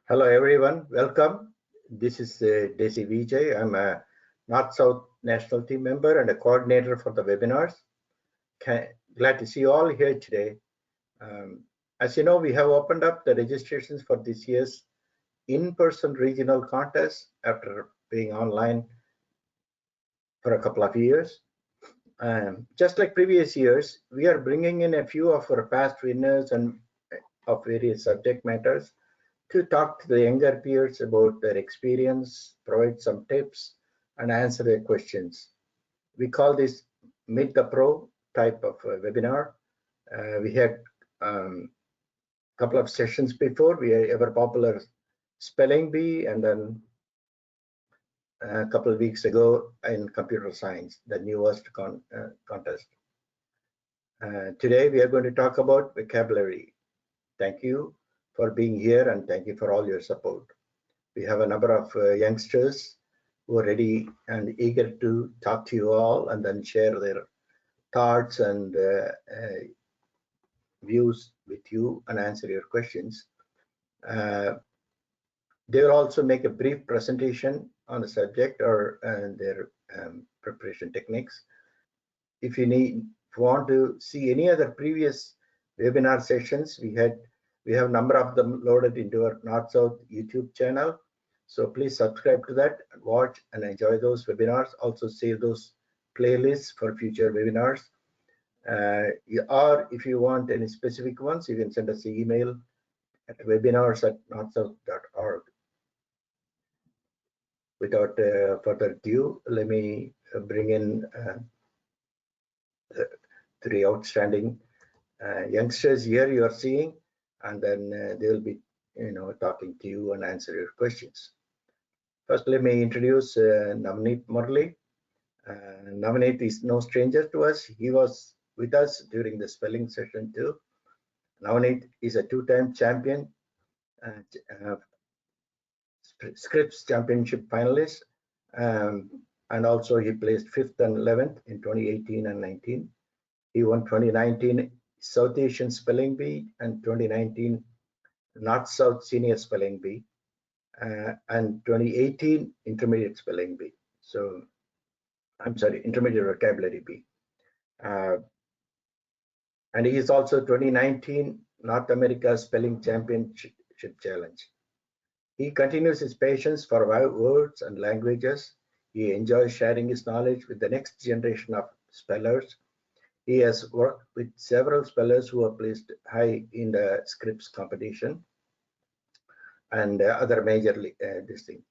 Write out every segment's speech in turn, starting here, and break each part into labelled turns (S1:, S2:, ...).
S1: Hello everyone, welcome. This is Desi Vijay. I'm a North-South National Team member and a coordinator for the webinars. Glad to see you all here today. As you know, we have opened up the registrations for this year's in-person regional contest after being online for a couple of years. Just like previous years, we are bringing in a few of our past winners and of various subject matters to talk to the younger peers about their experience, provide some tips, and answer their questions. We call this Meet the Pro type of webinar. We had a couple of sessions before. We had ever popular spelling bee, and then a couple of weeks ago in computer science, the newest contest. Today we are going to talk about vocabulary. Thank you for being here and thank you for all your support. We have a number of youngsters who are ready and eager to talk to you all and then share their thoughts and views with you and answer your questions. They will also make a brief presentation on the subject or their preparation techniques. If you want to see any other previous webinar sessions, we have a number of them loaded into our North-South YouTube channel. So please subscribe to that, watch and enjoy those webinars. Also save those playlists for future webinars. Or if you want any specific ones, you can send us an email at webinars@northsouth.org. Without further ado, let me bring in three outstanding youngsters here you are seeing, and then they will be talking to you and answer your questions. First, let me introduce Navneeth Murali. Navneeth is no stranger to us. He was with us during the spelling session too. Navneeth is a two-time champion, Scripps championship finalist, and also he placed 5th and 11th in 2018 and 19. He won 2019 South Asian Spelling Bee and 2019 North-South Senior Spelling Bee and 2018 Intermediate Spelling Bee. So, I'm sorry, Intermediate Vocabulary Bee. And he is also 2019 North America Spelling Championship Challenge. He continues his passion for words and languages. He enjoys sharing his knowledge with the next generation of spellers. He has worked with several spellers who are placed high in the Scripps competition and other major this thing.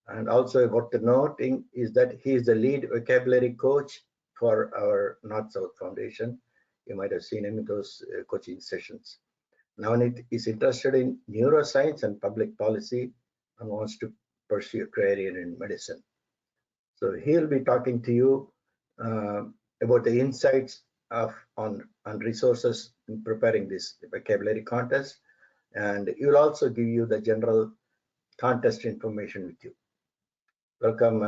S1: And also worth noting is that he is the lead vocabulary coach for our North-South Foundation. You might have seen him in those coaching sessions. Navneeth is interested in neuroscience and public policy and wants to pursue a career in medicine. So he'll be talking to you about the insights on resources in preparing this vocabulary contest, and he will also give you the general contest information with you. Welcome,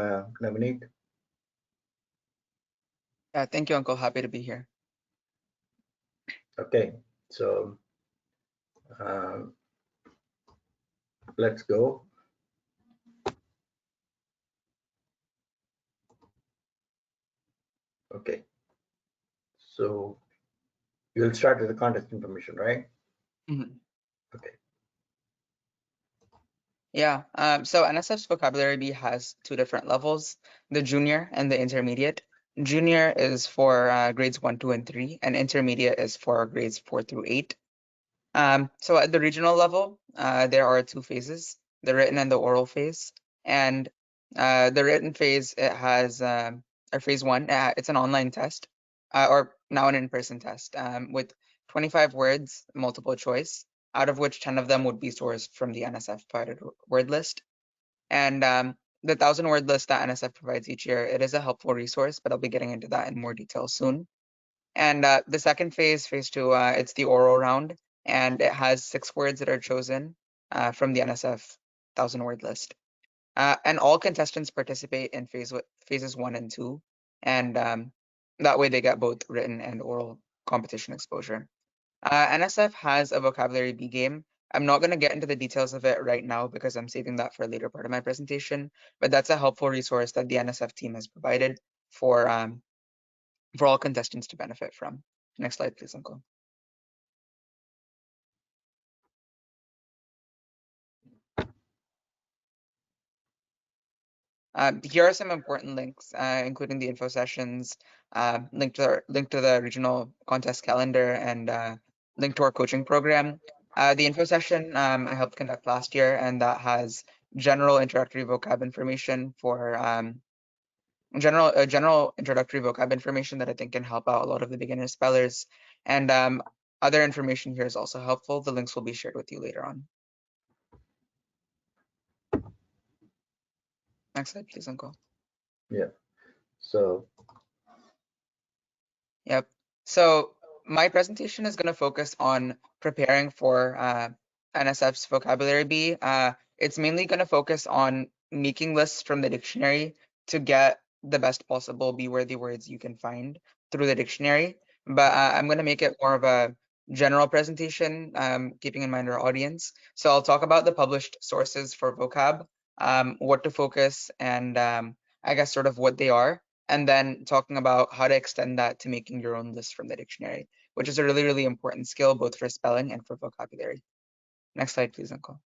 S1: Navneeth.
S2: Yeah, thank you, Uncle. Happy to be here.
S1: Okay, so let's go. Okay, so you'll start with the contest information, right?
S2: Mm-hmm.
S1: Okay.
S2: Yeah, so NSF's vocabulary bee has two different levels, the junior and the intermediate. Junior is for grades 1, 2, and 3, and intermediate is for grades 4 through 8. So at the regional level, there are two phases, the written and the oral phase. And the written phase, it has, or phase 1, it's an online test, or now an in-person test with 25 words, multiple choice, out of which 10 of them would be sourced from the NSF provided word list. And the 1,000-word list that NSF provides each year, it is a helpful resource, but I'll be getting into that in more detail soon. And the second phase, phase 2, it's the oral round, and it has 6 words that are chosen from the NSF 1,000-word list. And all contestants participate in phases 1 and 2, and that way they get both written and oral competition exposure. NSF has a vocabulary bee game I'm not going to get into the details of it right now because I'm saving that for a later part of my presentation, but that's a helpful resource that the NSF team has provided for all contestants to benefit from. Next slide, please, Uncle. Here are some important links, including the info sessions, link to the regional contest calendar, and link to our coaching program. The info session I helped conduct last year, and that has general introductory vocab information for general introductory vocab information that I think can help out a lot of the beginner spellers. And other information here is also helpful. The links will be shared with you later on. Next slide, please, Uncle.
S1: Yeah. So.
S2: Yep. So my presentation is going to focus on preparing for NSF's vocabulary B. It's mainly going to focus on making lists from the dictionary to get the best possible B-worthy words you can find through the dictionary. But I'm going to make it more of a general presentation, keeping in mind our audience. So I'll talk about the published sources for vocab, what to focus, and I guess sort of what they are, and then talking about how to extend that to making your own list from the dictionary, which is a really, really important skill both for spelling and for vocabulary. Next slide, please, Uncle.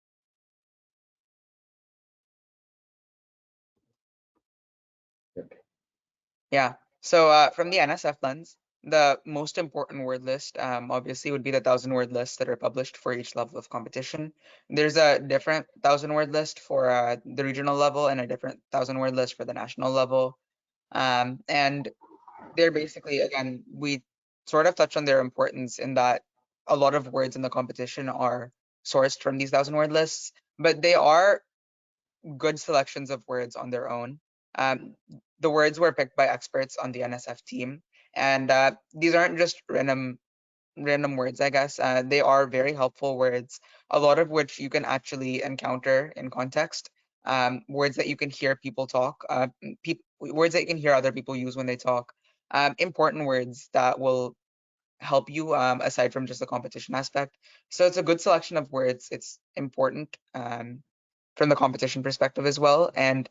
S1: Okay.
S2: Yeah, so from the NSF lens, the most important word list obviously would be the 1,000-word lists that are published for each level of competition. There's a different 1,000-word list for the regional level and a different 1,000-word list for the national level. And they're basically, again, we sort of touch on their importance in that a lot of words in the competition are sourced from these 1,000-word lists, but they are good selections of words on their own. The words were picked by experts on the NSF team, and these aren't just random words, I guess. They are very helpful words, a lot of which you can actually encounter in context. Words that you can hear people talk, words that you can hear other people use when they talk. Important words that will help you aside from just the competition aspect. So it's a good selection of words. It's important from the competition perspective as well. And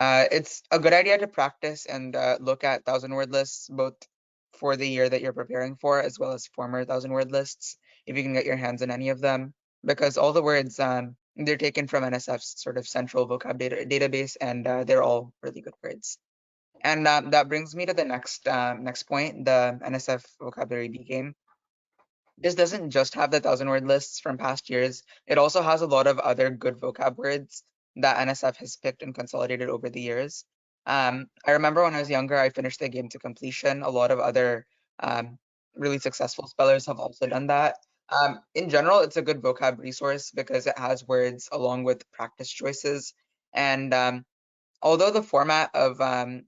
S2: it's a good idea to practice and look at 1,000-word lists, both for the year that you're preparing for, as well as former 1,000-word lists, if you can get your hands on any of them, because all the words, they're taken from NSF's sort of central vocab database, and they're all really good words. And that brings me to the next point, the NSF vocabulary B game. This doesn't just have the 1,000-word lists from past years. It also has a lot of other good vocab words that NSF has picked and consolidated over the years. I remember when I was younger, I finished the game to completion. A lot of other really successful spellers have also done that. In general, it's a good vocab resource because it has words along with practice choices. And although the format of the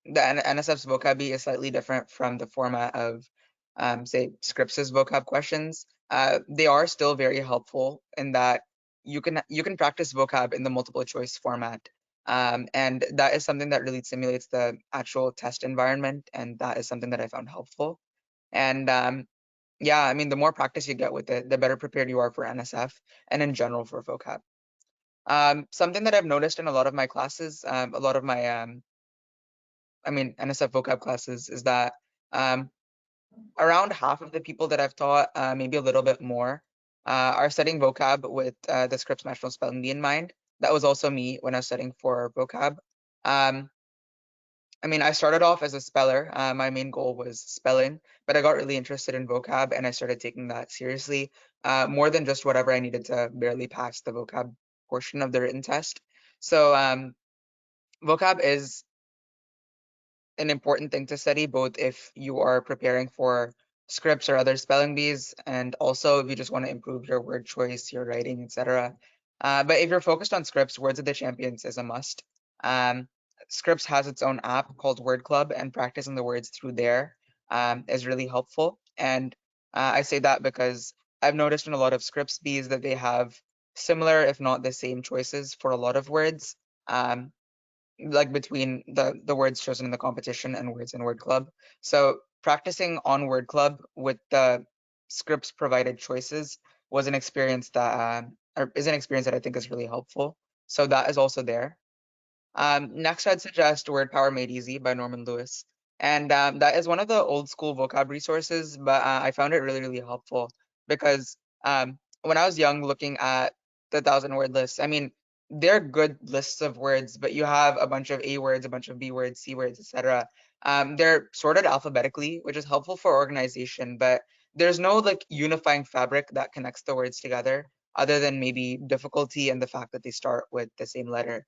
S2: NSF's vocab is slightly different from the format of, say, Scripps' vocab questions, they are still very helpful in that you can practice vocab in the multiple choice format. And that is something that really simulates the actual test environment, and that is something that I found helpful. And yeah, I mean, the more practice you get with it, the better prepared you are for NSF and in general for vocab. Something that I've noticed in a lot of my classes, a lot of my NSF vocab classes, is that around half of the people that I've taught, maybe a little bit more, are studying vocab with the Scripps National Spelling Bee in mind. That was also me when I was studying for vocab. I started off as a speller. My main goal was spelling, but I got really interested in vocab and I started taking that seriously, more than just whatever I needed to barely pass the vocab portion of the written test. So vocab is an important thing to study, both if you are preparing for Scripps or other spelling bees, and also if you just want to improve your word choice, your writing, etc. But if you're focused on Scripps, Words of the Champions is a must. Scripps has its own app called Word Club, and practicing the words through there is really helpful. And I say that because I've noticed in a lot of Scripps bees that they have similar, if not the same, choices for a lot of words. Like between the words chosen in the competition and words in Word Club. So practicing on Word Club with the Scripps provided choices was an experience that or is an experience that I think is really helpful. So that is also there. Next, I'd suggest Word Power Made Easy by Norman Lewis. And that is one of the old school vocab resources, but I found it really, really helpful because when I was young looking at the 1,000 word lists, I mean, they're good lists of words, but you have a bunch of A words, a bunch of B words, C words, etc. They're sorted alphabetically, which is helpful for organization, but there's no like unifying fabric that connects the words together other than maybe difficulty and the fact that they start with the same letter.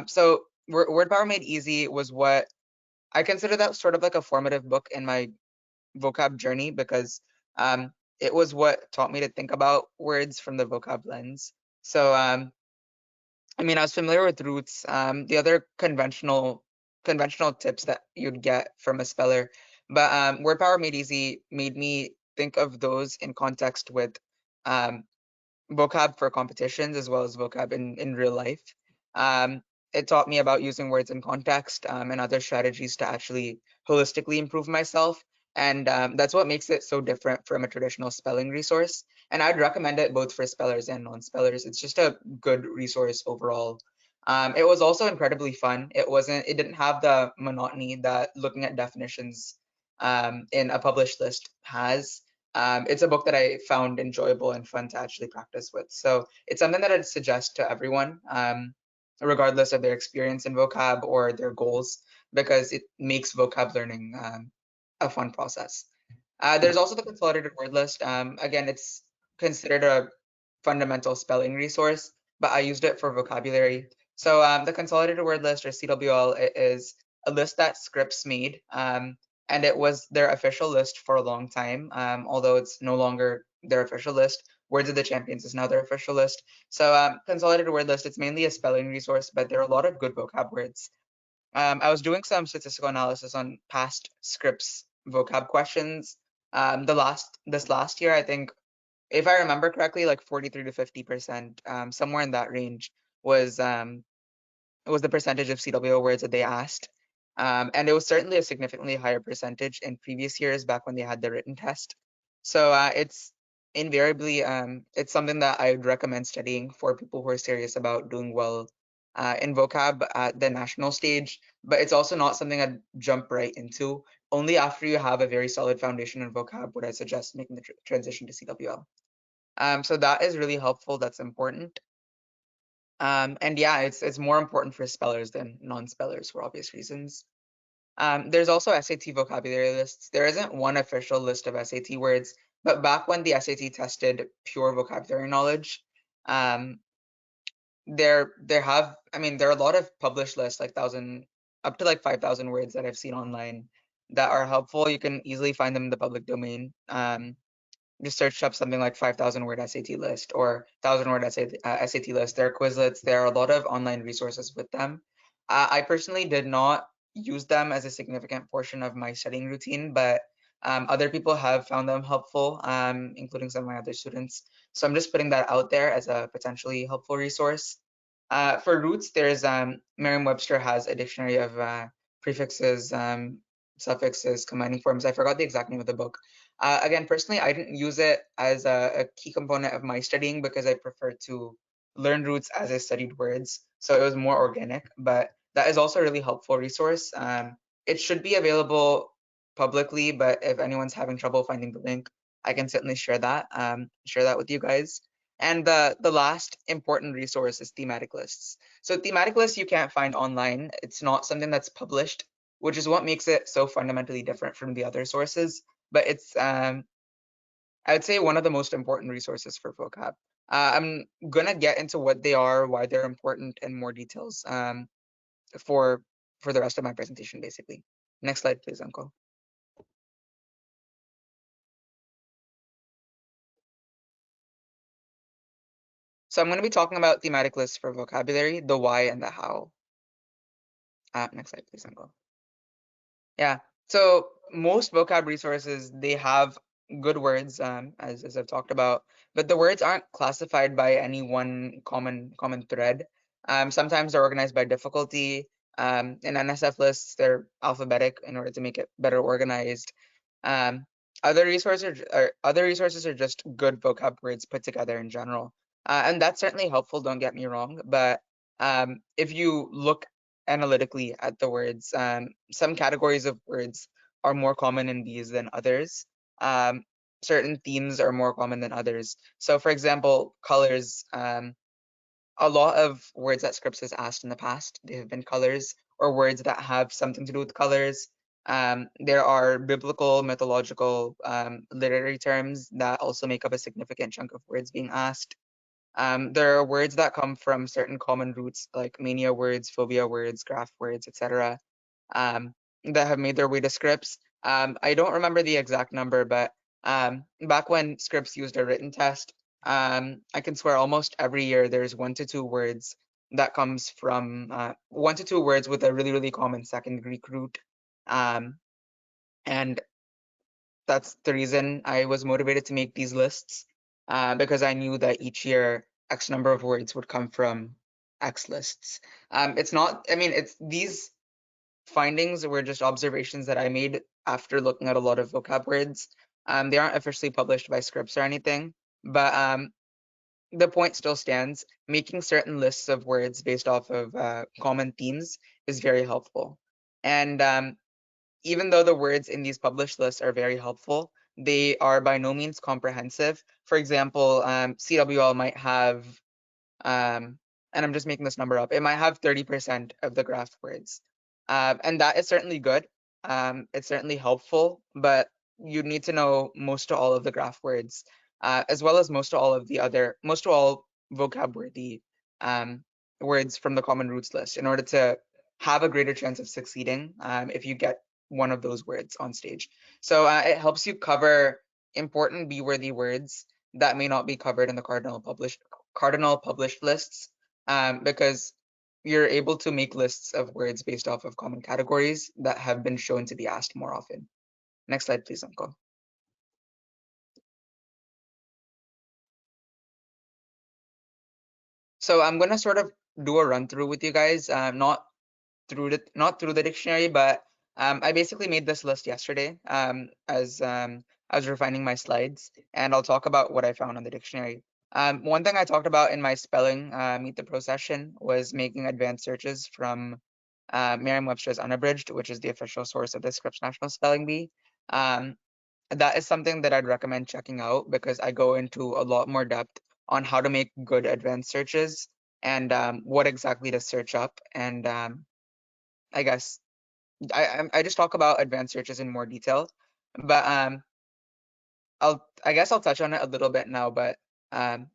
S2: So Word Power Made Easy was what I consider that sort of like a formative book in my vocab journey because it was what taught me to think about words from the vocab lens. So I mean, I was familiar with roots. The other conventional tips that you'd get from a speller, but Word Power Made Easy made me think of those in context with um, vocab for competitions as well as vocab in real life. Um, it taught me about using words in context and other strategies to actually holistically improve myself. And that's what makes it so different from a traditional spelling resource. And I'd recommend it both for spellers and non-spellers. It's just a good resource overall. It was also incredibly fun. It didn't have the monotony that looking at definitions in a published list has. It's a book that I found enjoyable and fun to actually practice with. So it's something that I'd suggest to everyone, regardless of their experience in vocab or their goals, because it makes vocab learning a fun process. There's also the consolidated word list. Again, it's considered a fundamental spelling resource, but I used it for vocabulary. So the consolidated word list, or CWL, is a list that Scripps made, and it was their official list for a long time, although it's no longer their official list. Words of the Champions is now their official list. So consolidated word list, it's mainly a spelling resource, but there are a lot of good vocab words. I was doing some statistical analysis on past Scripps vocab questions. This last year, I think, if I remember correctly, like 43 to 50%, somewhere in that range, was the percentage of CWO words that they asked. And it was certainly a significantly higher percentage in previous years back when they had the written test. So it's invariably it's something that I would recommend studying for people who are serious about doing well in vocab at the national stage. But it's also not something I'd jump right into. Only after you have a very solid foundation in vocab would I suggest making the transition to CWL. So that is really helpful. That's important. And yeah, it's more important for spellers than non-spellers for obvious reasons. There's also SAT vocabulary lists. There isn't one official list of SAT words, but back when the SAT tested pure vocabulary knowledge, um, there are a lot of published lists, like thousand up to like 5,000 words that I've seen online that are helpful. You can easily find them in the public domain. Just search up something like 5,000 word SAT list or 1,000 word SAT list. There are Quizlets. There are a lot of online resources with them. I personally did not use them as a significant portion of my studying routine, but other people have found them helpful, including some of my other students. So I'm just putting that out there as a potentially helpful resource. For roots, there's Merriam-Webster has a dictionary of prefixes, suffixes, combining forms. I forgot the exact name of the book. Again, personally, I didn't use it as a key component of my studying because I prefer to learn roots as I studied words. So it was more organic, but that is also a really helpful resource. It should be available publicly, but if anyone's having trouble finding the link, I can certainly share that with you guys. And the last important resource is thematic lists. So thematic lists you can't find online. It's not something that's published, which is what makes it so fundamentally different from the other sources. But it's I would say one of the most important resources for vocab. I'm gonna get into what they are, why they're important, and more details for the rest of my presentation, basically. Next slide, please, Uncle. So I'm going to be talking about thematic lists for vocabulary, the why and the how. Next slide, please, Uncle. Yeah. So most vocab resources, they have good words, as I've talked about, but the words aren't classified by any one common thread. Sometimes they're organized by difficulty. In NSF lists, they're alphabetic in order to make it better organized. Um, Other resources are just good vocab words put together in general, and that's certainly helpful. Don't get me wrong, but if you look analytically at the words, some categories of words are more common in these than others. Certain themes are more common than others. So, for example, colors. A lot of words that Scripps has asked in the past, they have been colors or words that have something to do with colors. There are biblical, mythological, literary terms that also make up a significant chunk of words being asked. There are words that come from certain common roots like mania words, phobia words, graph words, etc., that have made their way to Scripps. I don't remember the exact number, but back when Scripps used a written test, I can swear almost every year there's 1 to 2 words that comes from 1 to 2 words with a really, really common second Greek root. And that's the reason I was motivated to make these lists, because I knew that each year X number of words would come from X lists. It's not, I mean, it's these findings were just observations that I made after looking at a lot of vocab words. They aren't officially published by Scripps or anything, but the point still stands. Making certain lists of words based off of common themes is very helpful. And even though the words in these published lists are very helpful, they are by no means comprehensive. For example, CWL might have, and I'm just making this number up, it might have 30% of the graph words. And that is certainly good. It's certainly helpful, but you need to know most to all of the graph words, as well as most to all vocab worthy words from the common roots list in order to have a greater chance of succeeding if you get one of those words on stage. So it helps you cover important be-worthy words that may not be covered in the cardinal published lists, because you're able to make lists of words based off of common categories that have been shown to be asked more often. Next slide, please, Uncle. So I'm gonna sort of do a run through with you guys, not through the dictionary, but I basically made this list yesterday as I was refining my slides, and I'll talk about what I found on the dictionary. One thing I talked about in my spelling Meet the Pro session was making advanced searches from Merriam-Webster's Unabridged, which is the official source of the Scripps National Spelling Bee. That is something that I'd recommend checking out because I go into a lot more depth on how to make good advanced searches and what exactly to search up. And I guess I just talk about advanced searches in more detail, but I guess I'll touch on it a little bit now, but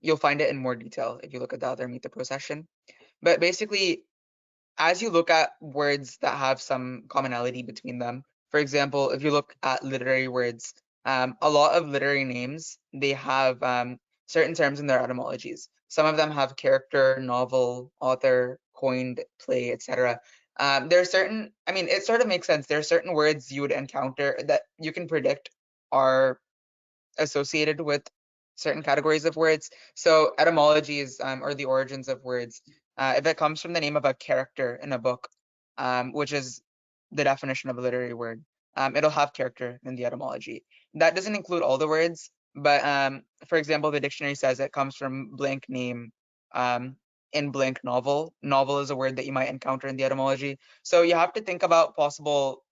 S2: you'll find it in more detail if you look at the other Meet the Pro session. But basically, as you look at words that have some commonality between them, for example, if you look at literary words, a lot of literary names, they have certain terms in their etymologies. Some of them have character, novel, author, coined, play, etc. There are certain, I mean, it sort of makes sense. There are certain words you would encounter that you can predict are associated with certain categories of words. So etymologies or the origins of words, if it comes from the name of a character in a book, which is the definition of a literary word, it'll have character in the etymology. That doesn't include all the words, but for example, the dictionary says it comes from blank name in blank novel. Novel is a word that you might encounter in the etymology. So you have to think about possible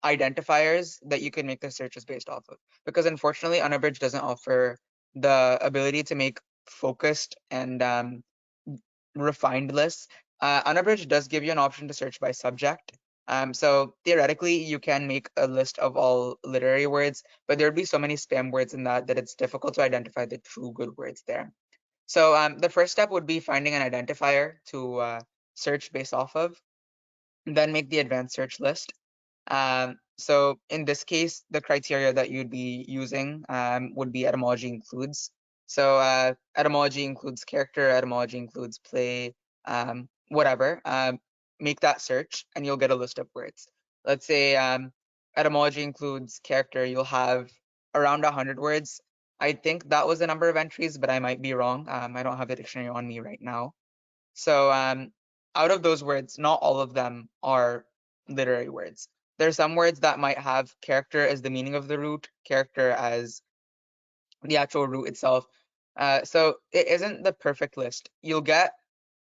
S2: identifiers that you can make the searches based off of. Because unfortunately, Unabridged doesn't offer the ability to make focused and refined lists. Unabridged does give you an option to search by subject. So theoretically, you can make a list of all literary words, but there'd be so many spam words in that it's difficult to identify the true good words there. So the first step would be finding an identifier to search based off of, then make the advanced search list. So in this case, the criteria that you'd be using would be etymology includes. So etymology includes character, etymology includes play, whatever. Make that search and you'll get a list of words. Let's say etymology includes character, you'll have around 100 words. I think that was the number of entries, but I might be wrong. I don't have the dictionary on me right now. So out of those words, not all of them are literary words. There are some words that might have character as the meaning of the root, character as the actual root itself. So it isn't the perfect list. You'll get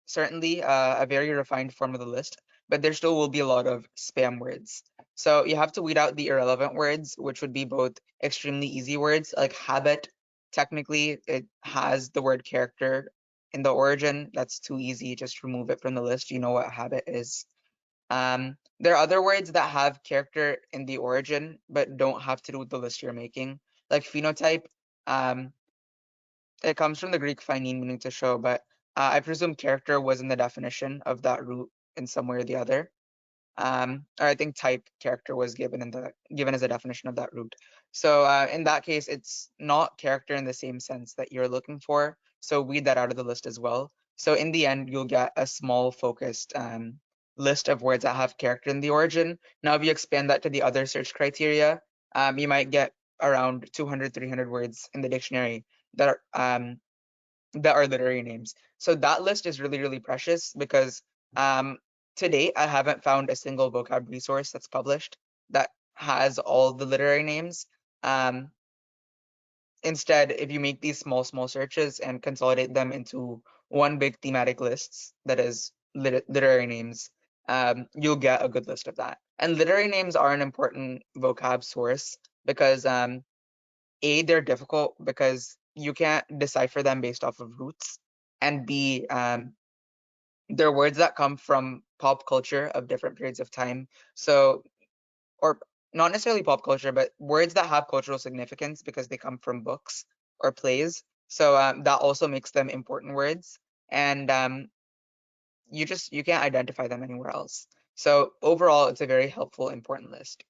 S2: certainly a very refined form of the list, but there still will be a lot of spam words. So you have to weed out the irrelevant words, which would be both extremely easy words like habit. Technically, it has the word character in the origin. That's too easy. Just remove it from the list. You know what habit is. There are other words that have character in the origin, but don't have to do with the list you're making. Like phenotype, um, it comes from the Greek phainein, meaning to show, but I presume character was in the definition of that root in some way or the other. Or I think type character was given as a definition of that root. So in that case, it's not character in the same sense that you're looking for. So weed that out of the list as well. So in the end, you'll get a small focused list of words that have character in the origin. Now, if you expand that to the other search criteria, you might get around 200, 300 words in the dictionary that are literary names. So that list is really, really precious because um, to date, I haven't found a single vocab resource that's published that has all the literary names. Um, Instead, if you make these small searches and consolidate them into one big thematic lists, that is literary names, you'll get a good list of that. And literary names are an important vocab source because A, they're difficult because you can't decipher them based off of roots, and B, they're words that come from pop culture of different periods of time. So, or not necessarily pop culture, but words that have cultural significance because they come from books or plays. So that also makes them important words, and you can't identify them anywhere else. So overall, it's a very helpful, important list.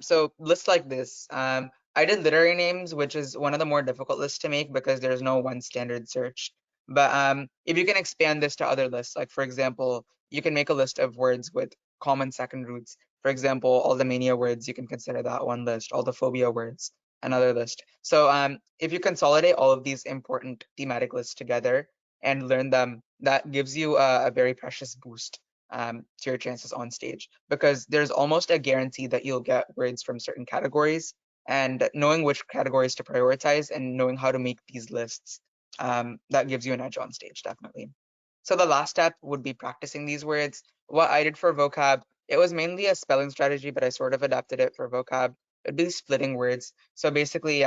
S2: So lists like this, I did literary names, which is one of the more difficult lists to make because there's no one standard search. But if you can expand this to other lists, like for example, you can make a list of words with common second roots. For example, all the mania words, you can consider that one list, all the phobia words, another list. So if you consolidate all of these important thematic lists together and learn them, that gives you a very precious boost to your chances on stage because there's almost a guarantee that you'll get words from certain categories, and knowing which categories to prioritize and knowing how to make these lists, that gives you an edge on stage, definitely. So the last step would be practicing these words. What I did for vocab, it was mainly a spelling strategy, but I sort of adapted it for vocab. It'd be splitting words. So basically,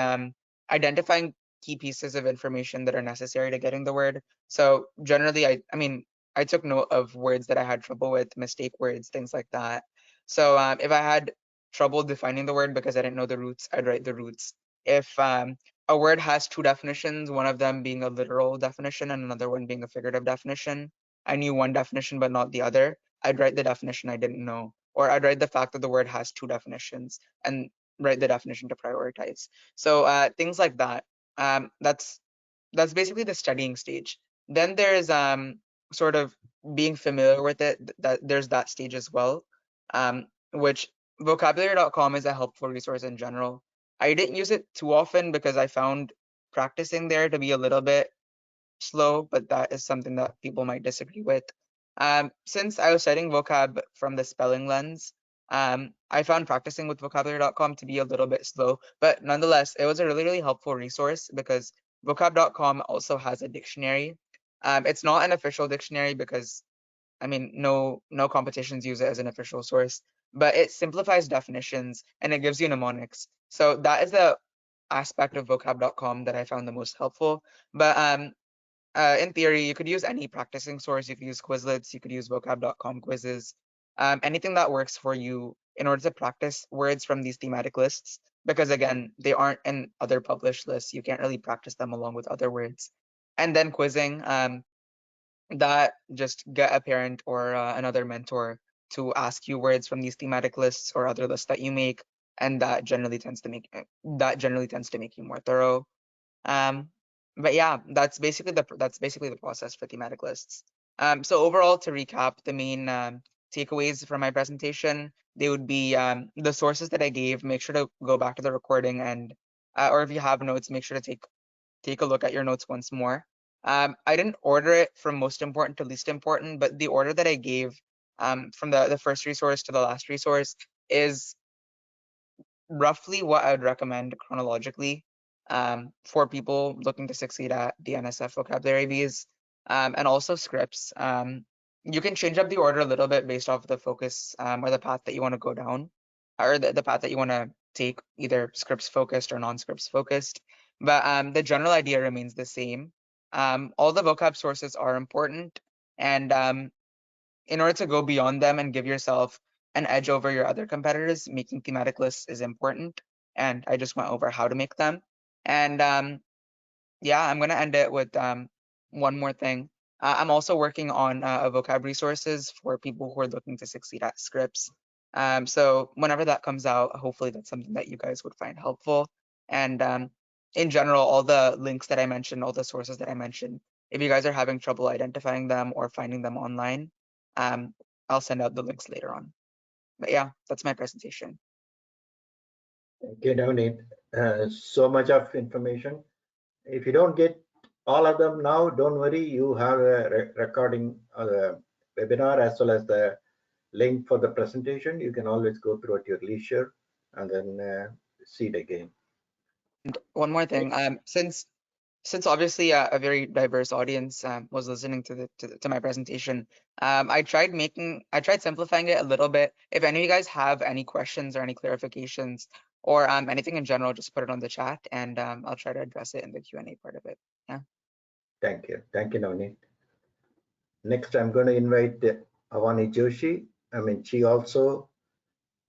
S2: identifying key pieces of information that are necessary to getting the word. So generally, I took note of words that I had trouble with, mistake words, things like that. So if I had trouble defining the word because I didn't know the roots, I'd write the roots. If a word has two definitions, one of them being a literal definition and another one being a figurative definition, I knew one definition but not the other, I'd write the definition I didn't know. Or I'd write the fact that the word has two definitions and write the definition to prioritize. So things like that. That's basically the studying stage. Then there's sort of being familiar with it. That there's that stage as well, which vocabulary.com is a helpful resource in general. I didn't use it too often because I found practicing there to be a little bit slow, but that is something that people might disagree with. Since I was studying vocab from the spelling lens, I found practicing with vocabulary.com to be a little bit slow, but nonetheless, it was a really, really helpful resource because vocab.com also has a dictionary. It's not an official dictionary because, no competitions use it as an official source, but it simplifies definitions and it gives you mnemonics. So that is the aspect of vocab.com that I found the most helpful. But in theory, you could use any practicing source. You could use Quizlets, you could use vocab.com quizzes, anything that works for you in order to practice words from these thematic lists. Because again, they aren't in other published lists. You can't really practice them along with other words. And then quizzing, that just get a parent or another mentor to ask you words from these thematic lists or other lists that you make, and that generally tends to make you more thorough. Um, but yeah, that's basically the process for thematic lists. So overall, to recap, the main takeaways from my presentation, they would be the sources that I gave. Make sure to go back to the recording and, or if you have notes, make sure to take a look at your notes once more. I didn't order it from most important to least important, but the order that I gave from the first resource to the last resource is roughly what I would recommend chronologically for people looking to succeed at the NSF vocabulary Vs and also Scripps. You can change up the order a little bit based off the focus or the path that you want to go down, or the path that you want to take, either Scripps focused or non-Scripps focused. But the general idea remains the same. All the vocab sources are important, and in order to go beyond them and give yourself an edge over your other competitors, making thematic lists is important. And I just went over how to make them. And yeah, I'm gonna end it with one more thing. I'm also working on a vocab resources for people who are looking to succeed at Scripps. So whenever that comes out, hopefully that's something that you guys would find helpful. And in general, all the links that I mentioned, all the sources that I mentioned, if you guys are having trouble identifying them or finding them online, I'll send out the links later on. But yeah, that's my presentation.
S1: Okay, Navneeth, so much of information. If you don't get all of them now, don't worry. You have a recording of the webinar as well as the link for the presentation. You can always go through at your leisure and then see it again.
S2: And one more thing, since obviously a very diverse audience was listening to my presentation, I tried simplifying it a little bit. If any of you guys have any questions or any clarifications or anything in general, just put it on the chat and I'll try to address it in the Q&A part of it. Yeah.
S1: Thank you, Navneeth. Next, I'm going to invite Avani Joshi. She also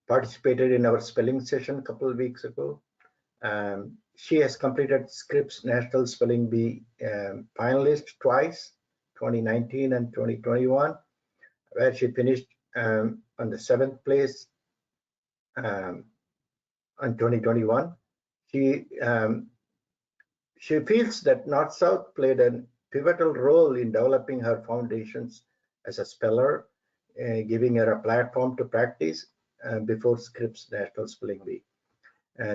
S1: participated in our spelling session a couple of weeks ago. She has completed Scripps National Spelling Bee finalist twice, 2019 and 2021, where she finished on the 7th place in 2021. She feels that North-South played a pivotal role in developing her foundations as a speller, giving her a platform to practice before Scripps National Spelling Bee.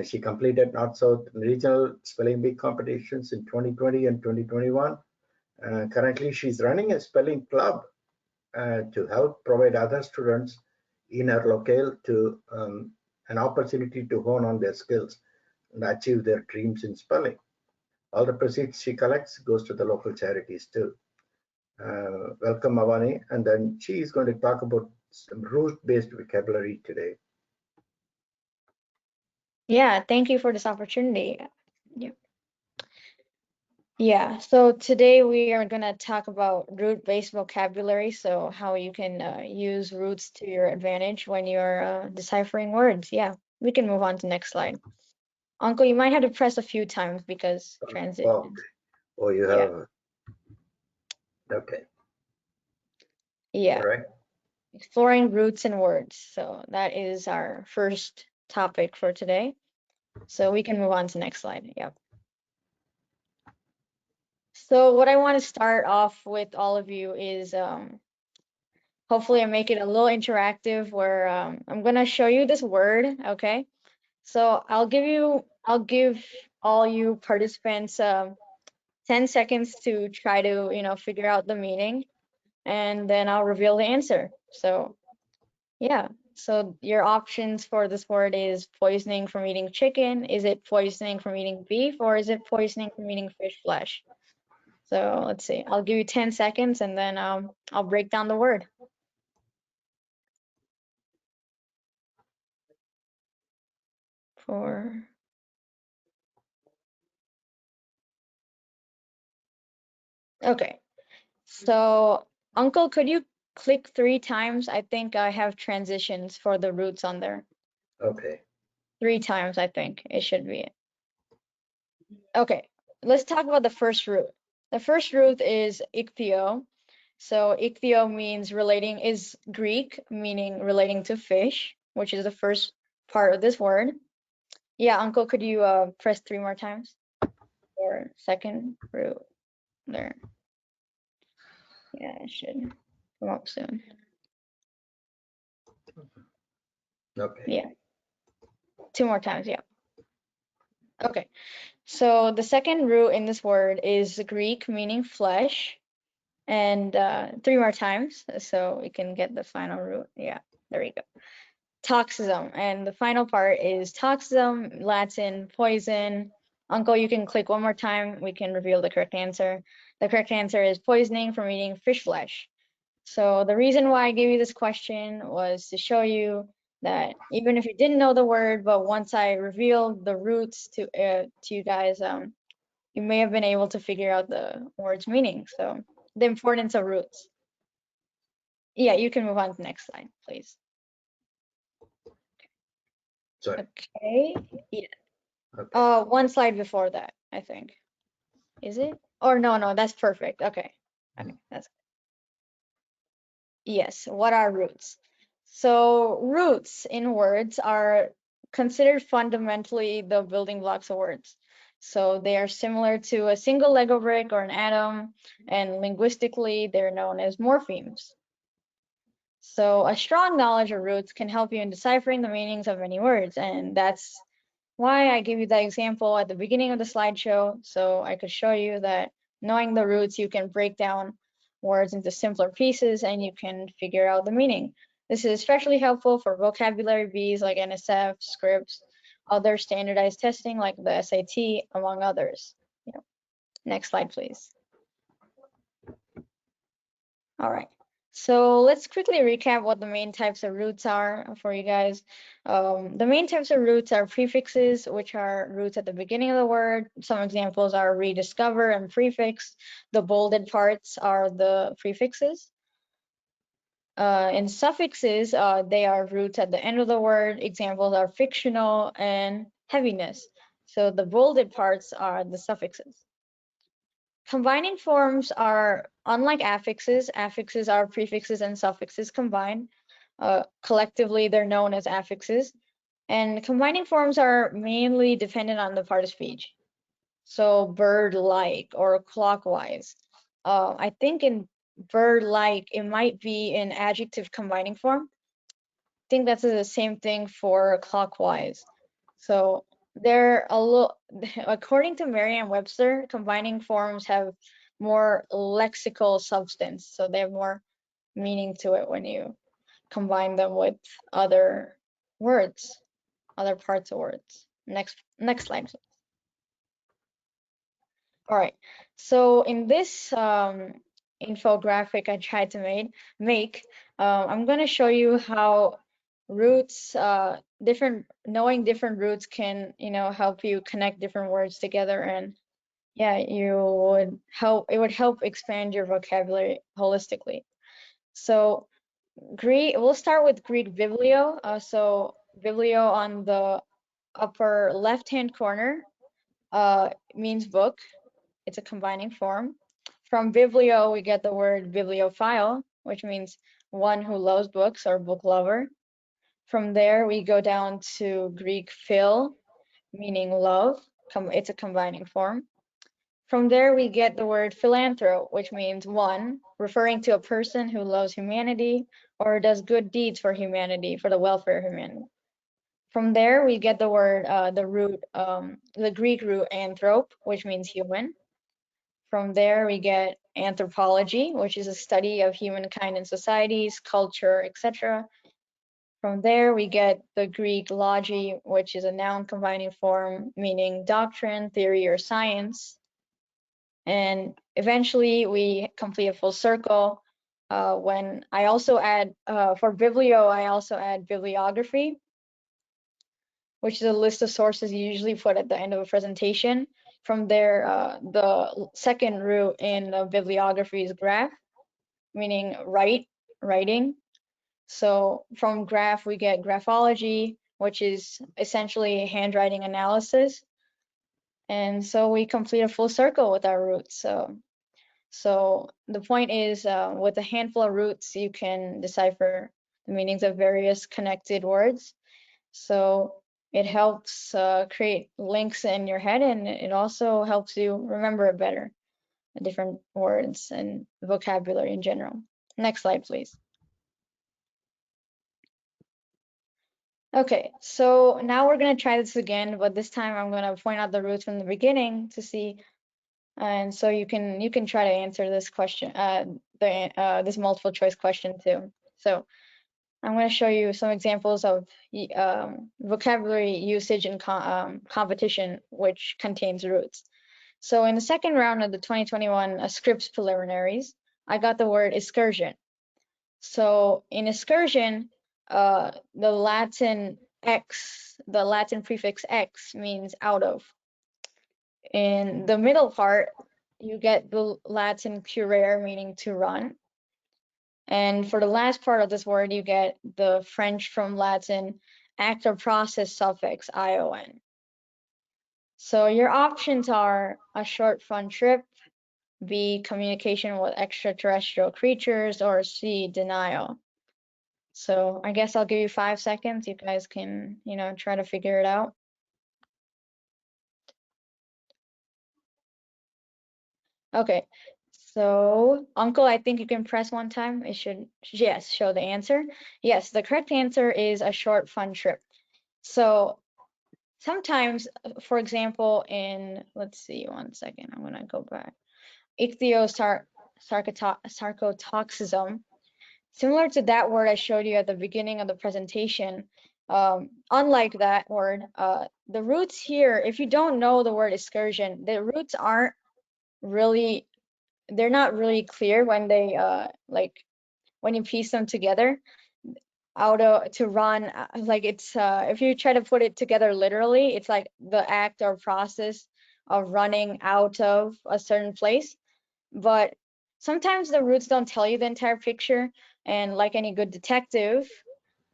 S1: She completed North-South regional spelling bee competitions in 2020 and 2021. Currently, she's running a spelling club to help provide other students in her locale to an opportunity to hone on their skills and achieve their dreams in spelling. All the proceeds she collects goes to the local charities too. Welcome, Avani. And then she is going to talk about some root-based vocabulary today.
S3: Yeah, thank you for this opportunity. Yeah, so today we are going to talk about root-based vocabulary, so how you can use roots to your advantage when you're deciphering words. Yeah, we can move on to next slide. Uncle, you might have to press a few times because transition.
S1: Oh, okay. Oh, you have. Yeah. Okay.
S3: Yeah.
S1: All right.
S3: Exploring roots and words. So that is our first topic for today. So we can move on to next slide. Yep. So what I want to start off with all of you is hopefully I make it a little interactive where I'm gonna show you this word, okay? So I'll give all you participants 10 seconds to try to, figure out the meaning, and then I'll reveal the answer. So yeah, so your options for this word is poisoning from eating chicken, is it poisoning from eating beef, or is it poisoning from eating fish flesh? So let's see, I'll give you 10 seconds and then I'll break down the word. Okay, so Uncle, could you click 3 times? I think I have transitions for the roots on there.
S1: Okay.
S3: 3 times, I think it should be it. Okay, let's talk about the first root. The first root is ichthyo. So ichthyo means is Greek, meaning relating to fish, which is the first part of this word. Yeah, Uncle, could you press 3 more times? Or second root there. Yeah, it should come up soon.
S1: Okay.
S3: Yeah. 2 more times, yeah. Okay. So the second root in this word is Greek, meaning flesh. And 3 more times, so we can get the final root. Yeah, there we go. toxism. And the final part is toxism, Latin, poison. Uncle, you can click one more time. We can reveal the correct answer. The correct answer is poisoning from eating fish flesh. So the reason why I gave you this question was to show you that even if you didn't know the word, but once I revealed the roots to you guys, you may have been able to figure out the word's meaning. So the importance of roots. Yeah, you can move on to the next slide, please.
S1: Sorry.
S3: Okay. Yeah.
S1: Okay.
S3: One slide before that, I think. Is it? Or no, that's perfect. Okay. Okay, that's yes. What are roots? So roots in words are considered fundamentally the building blocks of words. So they are similar to a single Lego brick or an atom, and linguistically they're known as morphemes. So a strong knowledge of roots can help you in deciphering the meanings of many words, and that's why I gave you that example at the beginning of the slideshow, so I could show you that knowing the roots, you can break down words into simpler pieces and you can figure out the meaning. This is especially helpful for vocabulary bees like NSF, Scripps, other standardized testing like the SAT, among others. Next slide, please. All right. So let's quickly recap what the main types of roots are for you guys. The main types of roots are prefixes, which are roots at the beginning of the word. Some examples are rediscover and prefix. The bolded parts are the prefixes. In suffixes, they are roots at the end of the word. Examples are fictional and heaviness. So the bolded parts are the suffixes. Combining forms are unlike affixes. Affixes are prefixes and suffixes combined. Collectively, they're known as affixes. And combining forms are mainly dependent on the part of speech. So bird-like or clockwise. I think in bird-like, it might be an adjective combining form. I think that's the same thing for clockwise. So they're a little, according to Merriam-Webster, combining forms have more lexical substance. So they have more meaning to it when you combine them with other words, other parts of words. Next slide. All right. So in this infographic I tried to make, I'm going to show you how roots, knowing different roots can, help you connect different words together, and yeah, it would help expand your vocabulary holistically. So we'll start with Greek biblio. So biblio on the upper left-hand corner means book. It's a combining form. From biblio, we get the word bibliophile, which means one who loves books or book lover. From there, we go down to Greek phil, meaning love. It's a combining form. From there, we get the word philanthrop, which means one, referring to a person who loves humanity or does good deeds for humanity, for the welfare of humanity. From there, we get the word, the Greek root anthrop, which means human. From there, we get anthropology, which is a study of humankind and societies, culture, etc. From there, we get the Greek logi, which is a noun combining form, meaning doctrine, theory, or science. And eventually, we complete a full circle when I also add, for biblio, I also add bibliography, which is a list of sources you usually put at the end of a presentation. From there, the second root in the bibliography is graph, meaning writing. So from graph, we get graphology, which is essentially handwriting analysis. And so we complete a full circle with our roots. So the point is, with a handful of roots, you can decipher the meanings of various connected words. So it helps create links in your head, and it also helps you remember it better, the different words and vocabulary in general. Next slide, please. Okay, so now we're going to try this again, but this time I'm going to point out the roots from the beginning to see, and so you can try to answer this question, this multiple choice question too. So I'm going to show you some examples of vocabulary usage in competition, which contains roots. So in the second round of the 2021 Scripps preliminaries, I got the word excursion. So in excursion, the Latin prefix X means out of. In the middle part, you get the Latin currere, meaning to run. And for the last part of this word, you get the French from Latin act or process suffix ion. So your options are a short fun trip, B, communication with extraterrestrial creatures, or C, denial. So I guess I'll give you 5 seconds. You guys can, try to figure it out. Okay, so Uncle, I think you can press one time. It should, yes, show the answer. Yes, the correct answer is a short fun trip. So sometimes, for example, let's see, 1 second, I'm gonna go back. Sarcotoxism, similar to that word I showed you at the beginning of the presentation, unlike that word, the roots here, if you don't know the word excursion, the roots aren't really, they're not really clear when they, when you piece them together. To run, like it's if you try to put it together literally, it's like the act or process of running out of a certain place. But sometimes the roots don't tell you the entire picture, and like any good detective,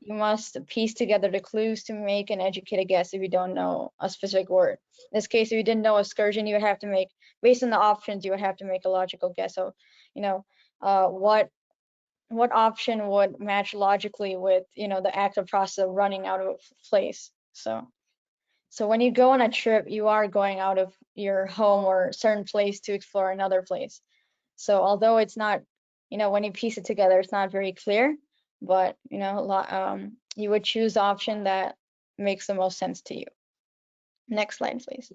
S3: you must piece together the clues to make an educated guess if you don't know a specific word. In this case, if you didn't know excursion, you would have to make, based on the options, you would have to make a logical guess. So, what option would match logically with, the active process of running out of place. So when you go on a trip, you are going out of your home or a certain place to explore another place. So although it's not, when you piece it together, it's not very clear, but you would choose the option that makes the most sense to you. Next slide, please.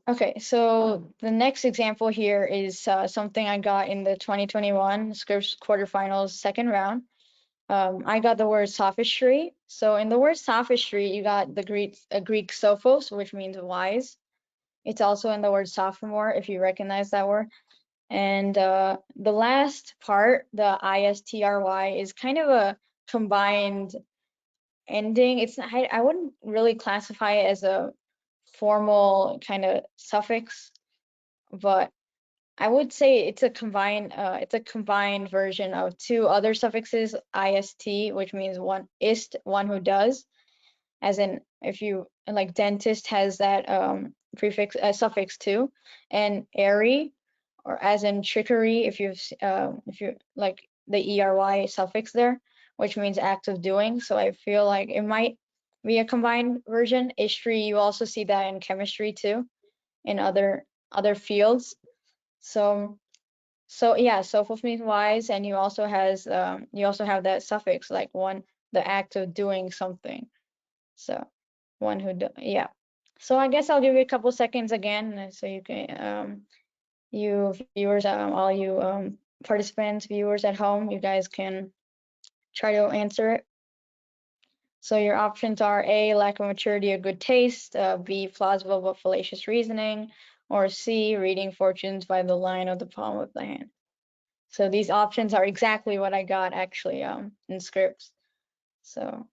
S3: Okay, so the next example here is something I got in the 2021 Scripps quarterfinals second round. I got the word sophistry. So in the word sophistry, you got the Greek sophos, which means wise. It's also in the word sophomore, if you recognize that word. And the last part, the istry, is kind of a combined ending. I wouldn't really classify it as a formal kind of suffix, but I would say it's a combined version of two other suffixes, ist, which means one who does, as in if you like dentist has that prefix suffix too, and airy, or as in trickery, if you like the ery suffix there, which means act of doing. So I feel like it might be a combined version. Istry, you also see that in chemistry too, in other fields. So yeah, sophos means wise, and you also have that suffix, like one, the act of doing something. So one who yeah. So I guess I'll give you a couple seconds again, so you can you viewers, all you participants, viewers at home, you guys can try to answer it. So your options are A, lack of maturity or good taste, B, plausible but fallacious reasoning, or C, reading fortunes by the line of the palm of the hand. So these options are exactly what I got actually in Scripps. So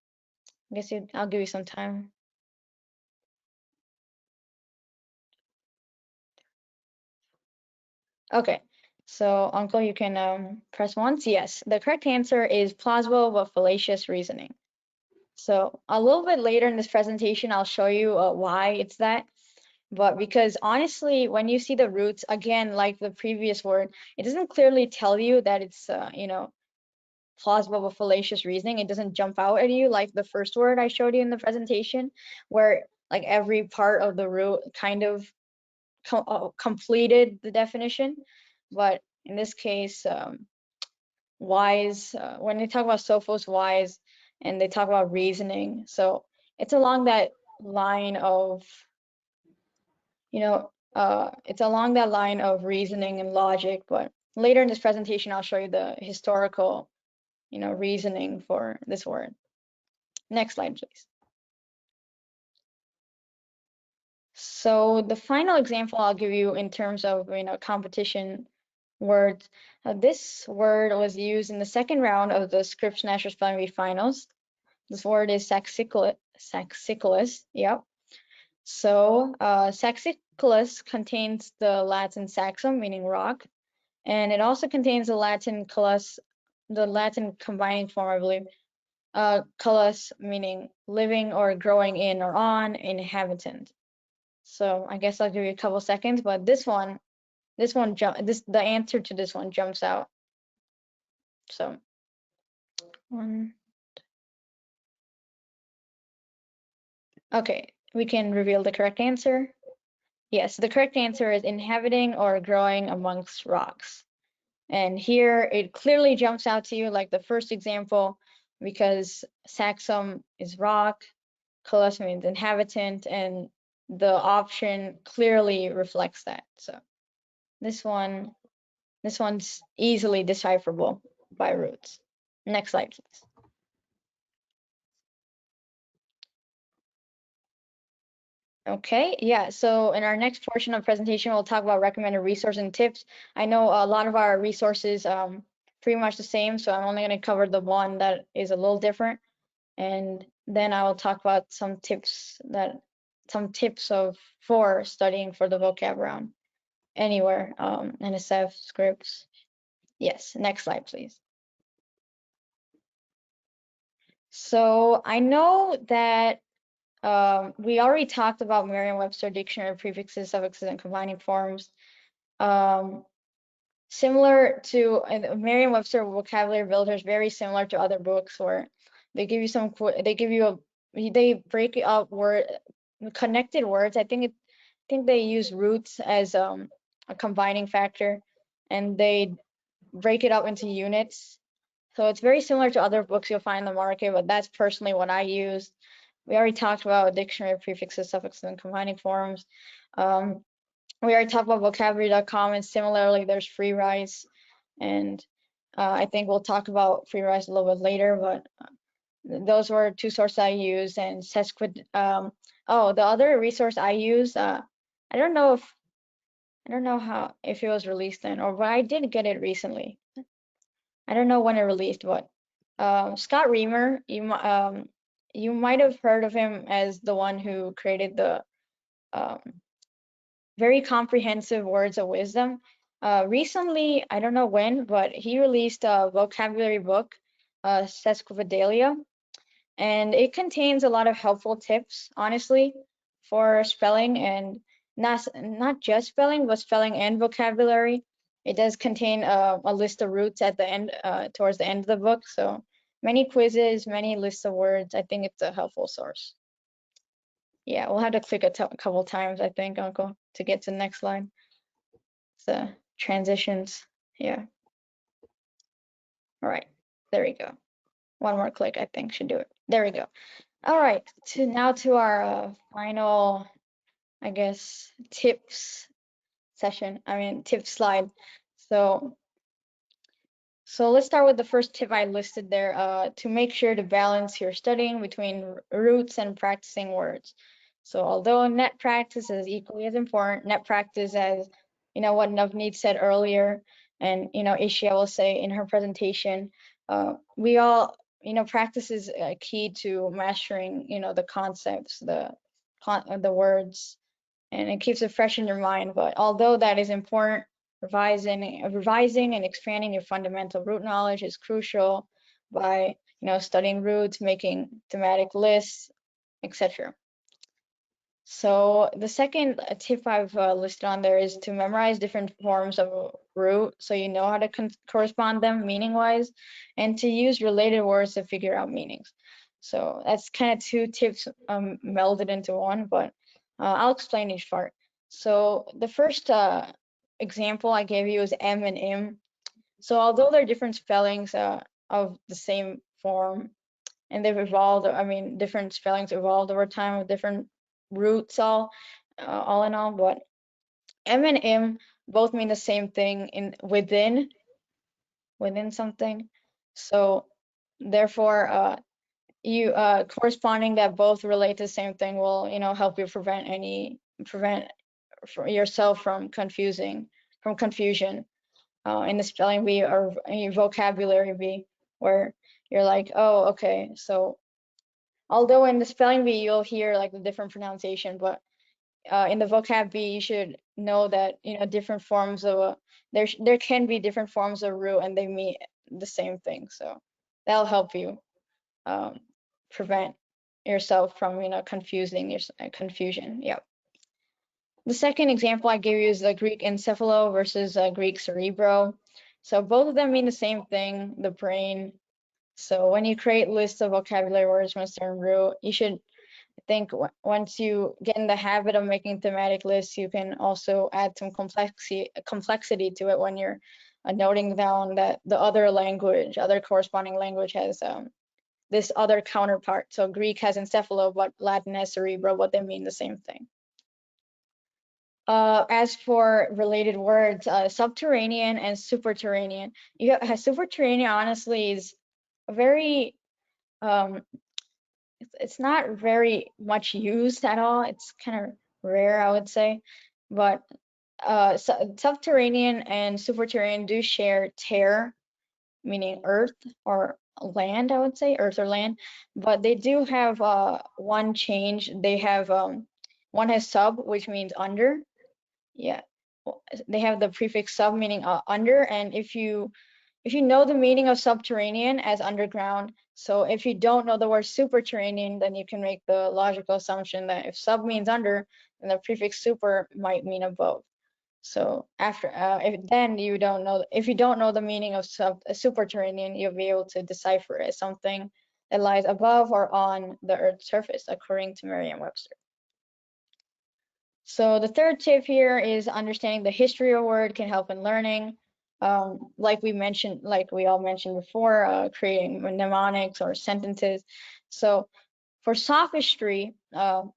S3: I guess I'll give you some time. Okay, so Uncle, you can press once. Yes, the correct answer is plausible but fallacious reasoning. So a little bit later in this presentation, I'll show you why it's that. But because honestly, when you see the roots, again, like the previous word, it doesn't clearly tell you that it's, plausible but fallacious reasoning. It doesn't jump out at you like the first word I showed you in the presentation, where like every part of the root kind of completed the definition. But in this case, wise, when they talk about sophos, wise, and they talk about reasoning, so it's along that line of, it's along that line of reasoning and logic, but later in this presentation, I'll show you the historical, reasoning for this word. Next slide, please. So the final example I'll give you in terms of, competition words. This word was used in the second round of the Scripps National Spelling Bee finals. This word is saxicolus. Yep. So saxicolus contains the Latin saxum, meaning rock, and it also contains the Latin colus, the Latin combining form, I believe, colus, meaning living or growing in or on, inhabitant. So I guess I'll give you a couple seconds, but the answer to this one jumps out. So okay, we can reveal the correct answer. Yes, the correct answer is inhabiting or growing amongst rocks. And here it clearly jumps out to you like the first example, because saxum is rock, colus means inhabitant, and the option clearly reflects that. So this one's easily decipherable by roots. Next slide, please. Okay, yeah, so in our next portion of presentation, we'll talk about recommended resources and tips. I know a lot of our resources pretty much the same, so I'm only going to cover the one that is a little different, and then I will talk about some tips for studying for the vocab round anywhere, NSF, Scripps. Yes, next slide, please. So I know that we already talked about Merriam-Webster dictionary prefixes, suffixes, and combining forms. Similar to Merriam-Webster vocabulary builder is very similar to other books where they give you they break up connected words. I think they use roots as a combining factor, and they break it up into units. So it's very similar to other books you'll find in the market, but that's personally what I use. We already talked about dictionary prefixes, suffixes, and combining forms. We already talked about vocabulary.com, and similarly, there's FreeRise, and I think we'll talk about FreeRise a little bit later, but those were two sources I used, and Sesquid. Oh, the other resource I used, I don't know if it was released then, but I did get it recently. I don't know when it released, but Scott Reamer, you might have heard of him as the one who created the very comprehensive words of wisdom. Recently, I don't know when, but he released a vocabulary book, Sesquipedalia, and it contains a lot of helpful tips, honestly, for spelling, and not just spelling, but spelling and vocabulary. It does contain a list of roots at the end, towards the end of the book. So many quizzes, many lists of words. I think it's a helpful source. Yeah, we'll have to click a couple times, I think, Uncle, to get to the next slide. The transitions. Yeah. All right. There we go. One more click, I think, should do it. There we go. All right. Now to our final, I guess, tips session. Tips slide. So let's start with the first tip I listed there, to make sure to balance your studying between roots and practicing words. So although net practice is equally as important, net practice, as what Navneeth said earlier, and Ishya will say in her presentation, we all, practice is key to mastering, the concepts, the words, and it keeps it fresh in your mind. But although that is important, revising and expanding your fundamental root knowledge is crucial by studying roots, making thematic lists, etc. So the second tip I've listed on there is to memorize different forms of root, so you know how to correspond them meaning-wise, and to use related words to figure out meanings. So that's kind of two tips melded into one, but I'll explain each part. So the first example I gave you is M and M. So although they're different spellings of the same form, and they've evolved, different spellings evolved over time with different roots all in all, but M and M both mean the same thing in within something. So therefore, you corresponding that both relate to the same thing will help you prevent yourself from confusion in the spelling bee or a vocabulary bee, where you're like, oh, okay, so although in the spelling bee you'll hear like the different pronunciation, but in the vocab bee you should know that different forms of there can be different forms of root and they mean the same thing. So that'll help you prevent yourself from confusing your confusion. Yep. The second example I gave you is the Greek encephalo versus Greek cerebro. So both of them mean the same thing, the brain. So when you create lists of vocabulary words from a certain root, you should think once you get in the habit of making thematic lists, you can also add some complexity to it when you're noting down that the other corresponding language has this other counterpart. So Greek has encephalo, but Latin has cerebro, but they mean the same thing. As for related words, subterranean and superterranean. Superterranean honestly is very it's not very much used at all. It's kind of rare, I would say. But subterranean and superterranean do share terre, meaning earth or land, I would say, earth or land. But they do have one change. They have one has sub, which means under. Yeah, they have the prefix sub, meaning under. And if you know the meaning of subterranean as underground, so if you don't know the word superterranean, then you can make the logical assumption that if sub means under, then the prefix super might mean above. So after if you don't know the meaning of superterranean, you'll be able to decipher it as something that lies above or on the Earth's surface, according to Merriam-Webster. So the third tip here is understanding the history of a word can help in learning. Like we all mentioned before, creating mnemonics or sentences. So for sophistry, how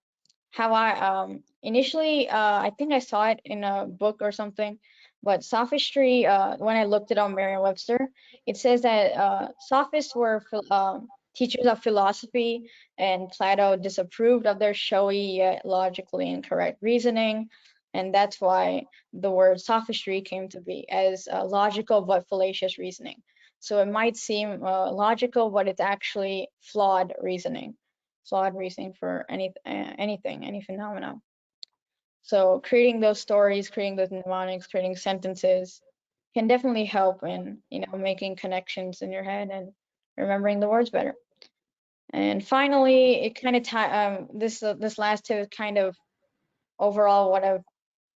S3: I initially I think I saw it in a book or something, but sophistry when I looked it on Merriam-Webster, it says that sophists were teachers of philosophy, and Plato disapproved of their showy yet logically incorrect reasoning, and that's why the word sophistry came to be, as logical but fallacious reasoning. So it might seem logical, but it's actually flawed reasoning for anything, any phenomenon. So creating those stories, creating those mnemonics, creating sentences can definitely help in making connections in your head and remembering the words better. And finally, it kind of this last tip is kind of overall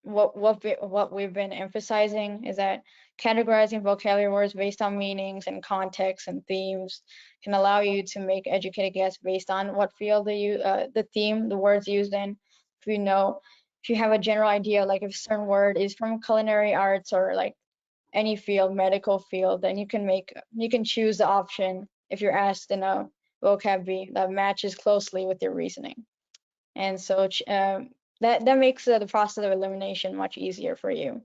S3: what we've been emphasizing is that categorizing vocabulary words based on meanings and context and themes can allow you to make educated guesses based on what field the theme, the words used in. If you have a general idea, like if a certain word is from culinary arts or like any field, medical field, then you can choose the option if you're asked in a vocab bee that matches closely with your reasoning. And so that makes the process of elimination much easier for you.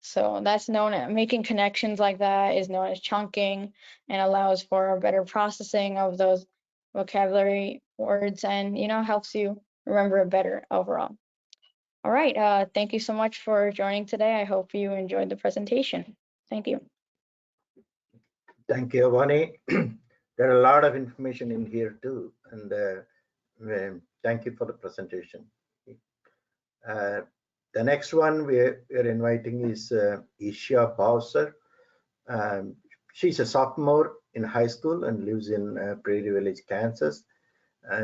S3: So that's making connections like that is known as chunking, and allows for a better processing of those vocabulary words, and helps you remember it better overall. All right, thank you so much for joining today. I hope you enjoyed the presentation. Thank you.
S1: Thank you, Avani. There are a lot of information in here too, and thank you for the presentation. The next one we're inviting is Ishya Bhavsar. She's a sophomore in high school and lives in Prairie Village, Kansas.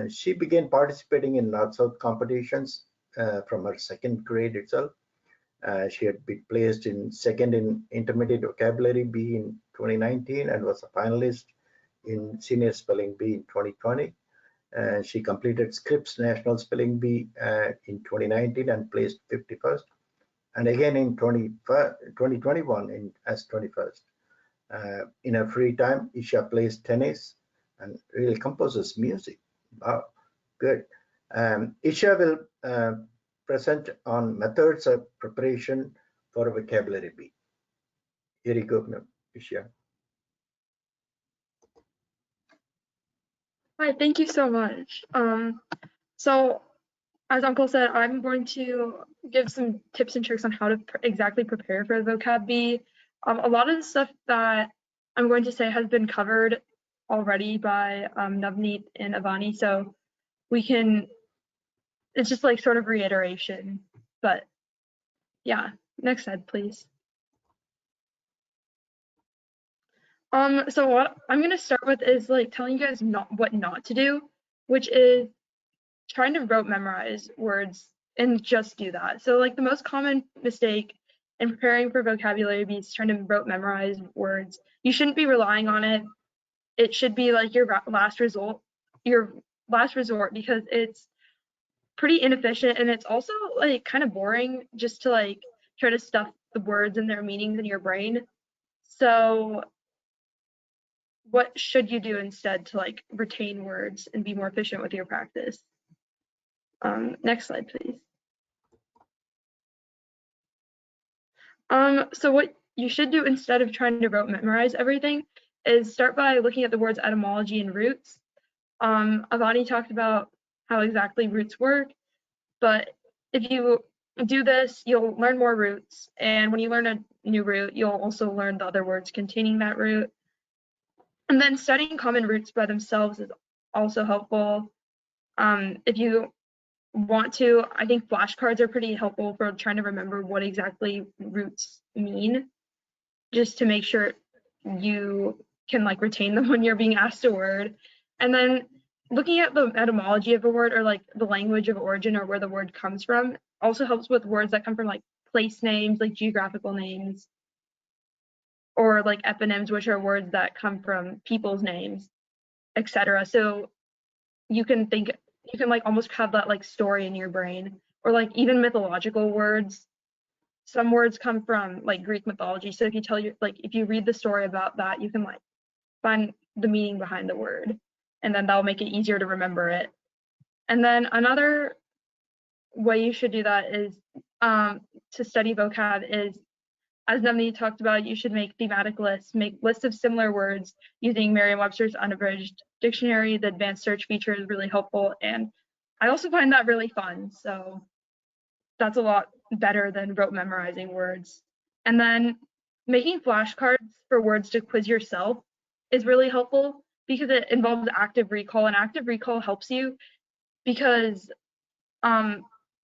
S1: She began participating in North-South competitions from her second grade itself. She had been placed in second in Intermediate Vocabulary B in 2019 and was a finalist in Senior Spelling Bee in 2020. She completed Scripps National Spelling Bee in 2019 and placed 51st, and again in 2021 as 21st. In her free time, Ishya plays tennis and really composes music. Wow, good. Ishya will present on methods of preparation for vocabulary B. Here you go, Ishya.
S4: Hi, thank you so much. So as Uncle said, I'm going to give some tips and tricks on how to exactly prepare for the vocab B. A lot of the stuff that I'm going to say has been covered already by Navneeth and Avani, so it's just like sort of reiteration, but yeah, next slide, please. So what I'm going to start with is like telling you guys what not to do, which is trying to rote memorize words and just do that. So like the most common mistake in preparing for vocabulary B is trying to rote memorize words. You shouldn't be relying on it. It should be like your last resort because it's pretty inefficient and it's also like kind of boring just to like try to stuff the words and their meanings in your brain. So what should you do instead to like retain words and be more efficient with your practice? Next slide, please. So what you should do instead of trying to rote memorize everything is start by looking at the word's etymology and roots. Avani talked about how exactly roots work, but if you do this, you'll learn more roots, and when you learn a new root, you'll also learn the other words containing that root. And then studying common roots by themselves is also helpful. If you want to, I think flashcards are pretty helpful for trying to remember what exactly roots mean, just to make sure you can like retain them when you're being asked a word. And then looking at the etymology of a word or like the language of origin or where the word comes from also helps with words that come from like place names, like geographical names, or like eponyms, which are words that come from people's names, etc. So you can like almost have that like story in your brain, or like even mythological words. Some words come from like Greek mythology, so if you read the story about that, you can like find the meaning behind the word, and then that'll make it easier to remember it. And then another way you should do that is to study vocab is, as Navneeth talked about, you should make thematic lists, make lists of similar words using Merriam-Webster's unabridged dictionary. The advanced search feature is really helpful, and I also find that really fun. So that's a lot better than rote memorizing words. And then making flashcards for words to quiz yourself is really helpful because it involves active recall, and active recall helps you because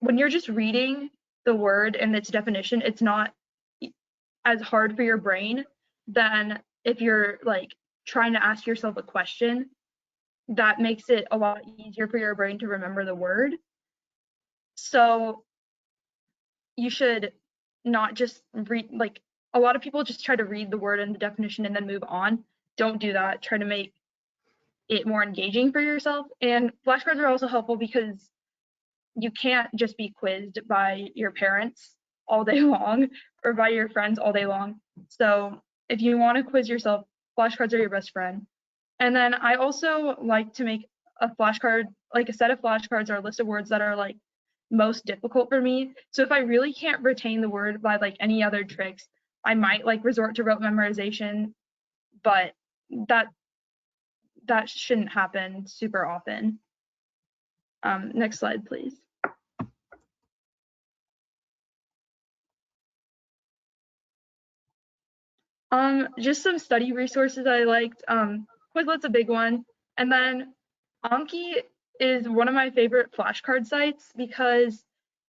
S4: when you're just reading the word and its definition, it's not as hard for your brain than if you're like trying to ask yourself a question. That makes it a lot easier for your brain to remember the word. So you should not just read, like a lot of people just try to read the word and the definition and then move on. Don't do that. Try to make it more engaging for yourself. And flashcards are also helpful because you can't just be quizzed by your parents all day long or by your friends all day long. So if you want to quiz yourself, flashcards are your best friend. And then I also like to make a flashcard, like a set of flashcards or a list of words that are like most difficult for me. So if I really can't retain the word by like any other tricks, I might like resort to rote memorization, but that shouldn't happen super often. Next slide, please. Just some study resources I liked. Quizlet's a big one. And then Anki is one of my favorite flashcard sites because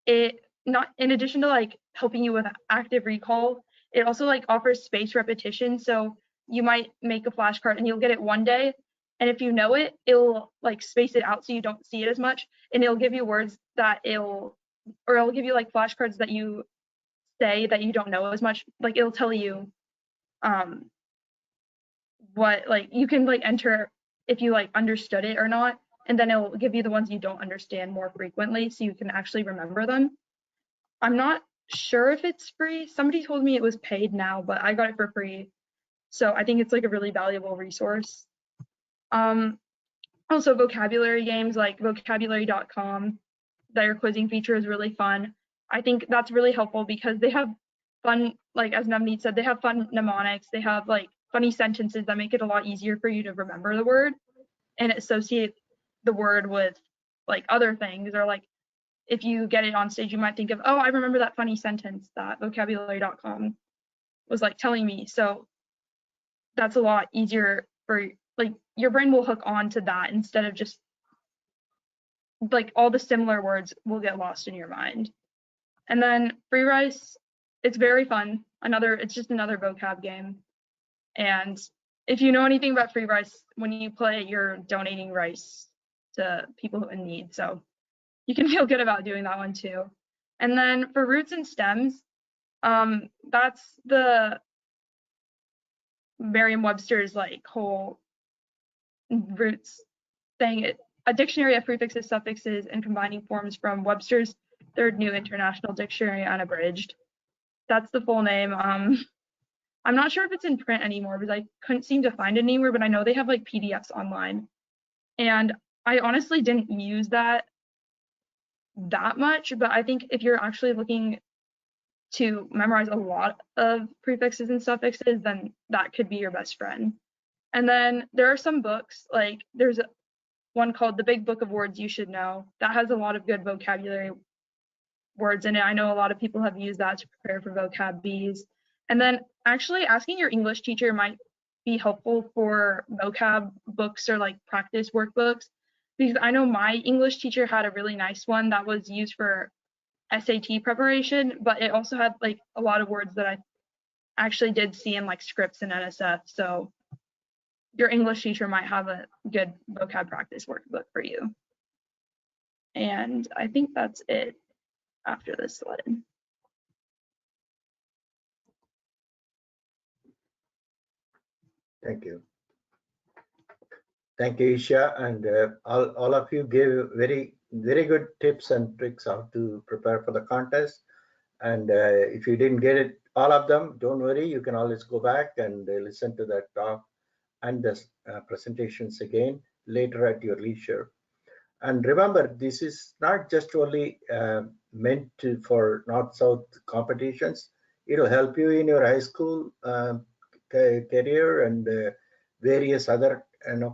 S4: it, not in addition to like helping you with active recall, it also like offers spaced repetition. So you might make a flashcard and you'll get it one day, and if you know it, it'll like space it out so you don't see it as much, and it'll give you words that it'll give you like flashcards that you say that you don't know as much. Like it'll tell you what, like you can like enter if you like understood it or not, and then it'll give you the ones you don't understand more frequently so you can actually remember them. I'm not sure if it's free. Somebody told me it was paid now, but I got it for free, so I think it's like a really valuable resource. Also vocabulary games like vocabulary.com, their quizzing feature is really fun. I think that's really helpful because they have fun, like as Navneeth said, they have fun mnemonics. They have like funny sentences that make it a lot easier for you to remember the word and associate the word with like other things, or like if you get it on stage, you might think of, oh, I remember that funny sentence that vocabulary.com was like telling me. So that's a lot easier for, like, your brain will hook on to that instead of just like all the similar words will get lost in your mind. And then free rice, it's very fun. It's just another vocab game. And if you know anything about free rice, when you play, you're donating rice to people in need. So you can feel good about doing that one too. And then for roots and stems, that's the Merriam-Webster's like whole roots thing. A dictionary of prefixes, suffixes, and combining forms from Webster's Third New International Dictionary Unabridged. That's the full name. I'm not sure if it's in print anymore because I couldn't seem to find it anywhere, but I know they have like PDFs online. And I honestly didn't use that much, but I think if you're actually looking to memorize a lot of prefixes and suffixes, then that could be your best friend. And then there are some books, like there's one called The Big Book of Words You Should Know. That has a lot of good vocabulary words in it. I know a lot of people have used that to prepare for vocab bees. And then actually asking your English teacher might be helpful for vocab books or like practice workbooks, because I know my English teacher had a really nice one that was used for SAT preparation, but it also had like a lot of words that I actually did see in like Scripps and NSF. So your English teacher might have a good vocab practice workbook for you. And I think that's it after this slide.
S1: Thank you. Thank you, Ishya, and all of you gave very good tips and tricks how to prepare for the contest. And if you didn't get it, all of them, don't worry, you can always go back and listen to that talk and the presentations again later at your leisure. And remember, this is not just only meant for North-South competitions. It'll help you in your high school career and various other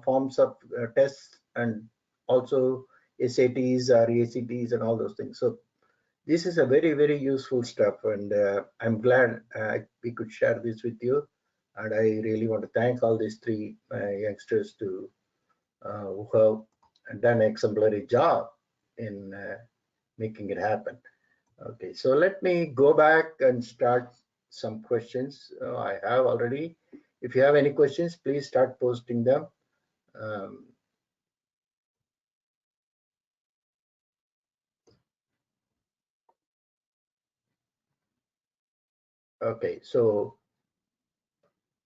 S1: forms of tests, and also SATs or ACTs and all those things. So this is a very useful stuff, and I'm glad we could share this with you. And I really want to thank all these three youngsters who have done an exemplary job in making it happen. Okay, so let me go back and start some questions I have already. If you have any questions, please start posting them. Okay, so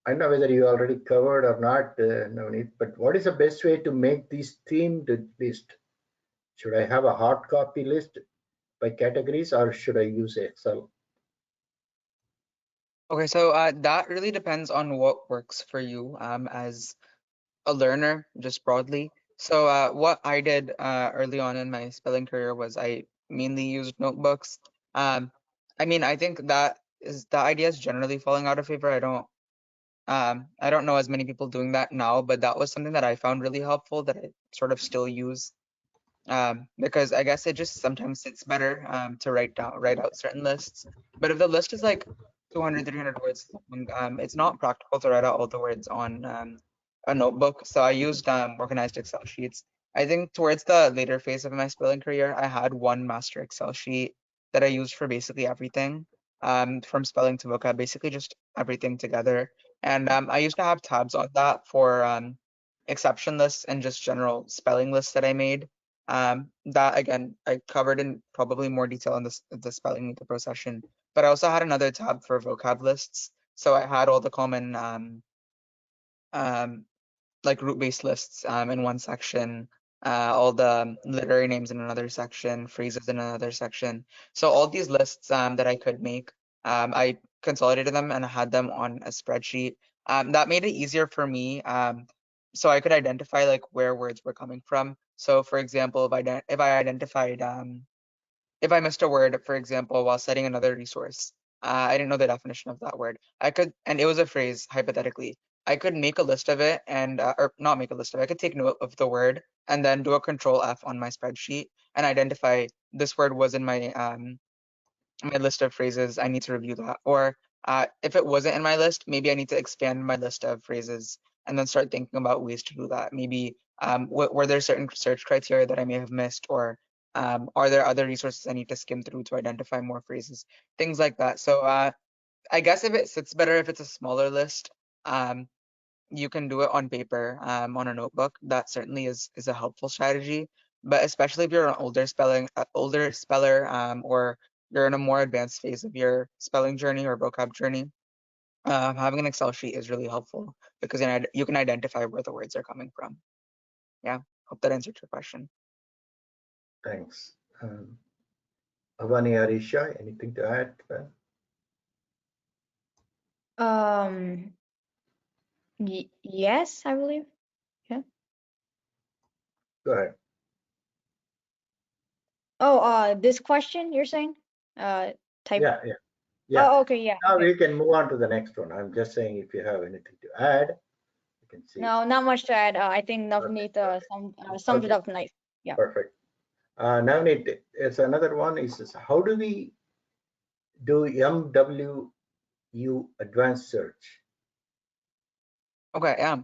S1: I don't know whether you already covered or not, Navneeth, but what is the best way to make these themed list? Should I have a hard copy list by categories, or should I use Excel?
S2: Okay, so that really depends on what works for you as a learner, just broadly. So what I did early on in my spelling career was I mainly used notebooks. I mean, I think that is the idea is generally falling out of favor. I don't know as many people doing that now, but that was something that I found really helpful that I sort of still use. Because I guess it just sometimes sits better to write out certain lists. But if the list is like 200, 300 words long, it's not practical to write out all the words on a notebook. So I used organized Excel sheets. I think towards the later phase of my spelling career, I had one master Excel sheet that I used for basically everything, from spelling to vocab, basically just everything together. And I used to have tabs on that for exception lists and just general spelling lists that I made. That again, I covered in probably more detail in the spelling meet the pro session, but I also had another tab for vocab lists. So I had all the common like root-based lists in one section, all the literary names in another section, phrases in another section. So all these lists that I could make, I consolidated them and I had them on a spreadsheet. That made it easier for me, so I could identify like where words were coming from. So for example, if I identified if I missed a word, for example, while citing another resource, I didn't know the definition of that word. And it was a phrase, hypothetically. I could make a list of it and, or not make a list of it, I could take note of the word and then do a control F on my spreadsheet and identify this word was in my list of phrases, I need to review that. Or if it wasn't in my list, maybe I need to expand my list of phrases and then start thinking about ways to do that. Maybe were there certain search criteria that I may have missed, or are there other resources I need to skim through to identify more phrases, things like that. So I guess if it sits better, if it's a smaller list, you can do it on paper, on a notebook. That certainly is a helpful strategy. But especially if you're an older speller, or you're in a more advanced phase of your spelling journey or vocab journey, having an Excel sheet is really helpful because you can identify where the words are coming from. Yeah, hope that answered your question.
S1: Thanks. Avani or Ishya, anything to add?
S3: Yes, I believe. Yeah.
S1: Go ahead.
S3: Oh, this question you're saying? Type.
S1: Yeah, yeah, yeah.
S3: Oh, okay, yeah.
S1: Now
S3: Okay.
S1: we can move on to the next one. I'm just saying if you have anything to add, you can see.
S3: No, not much to add. I think Navneeth summed it up nice. Yeah.
S1: Perfect. Navneeth, it's another one is how do we do MWU advanced search?
S2: Okay, yeah.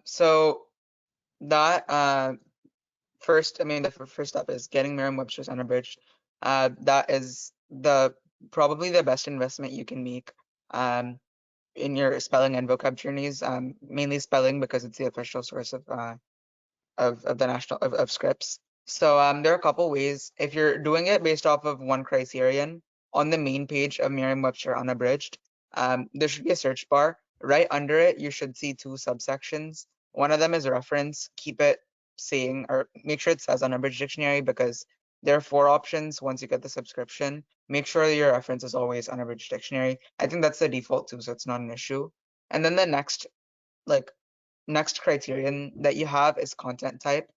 S2: So that first, I mean, the first step is getting Merriam-Webster's unabridged. That is probably the best investment you can make in your spelling and vocab journeys. Mainly spelling because it's the official source of the national of Scripps. So there are a couple ways. If you're doing it based off of one criterion, on the main page of Merriam-Webster Unabridged, there should be a search bar. Right under it, you should see two subsections. One of them is reference. Keep it saying, or make sure it says Unabridged Dictionary, because there are 4 options once you get the subscription. Make sure that your reference is always Unabridged Dictionary. I think that's the default too, so it's not an issue. And then the next criterion that you have is content type.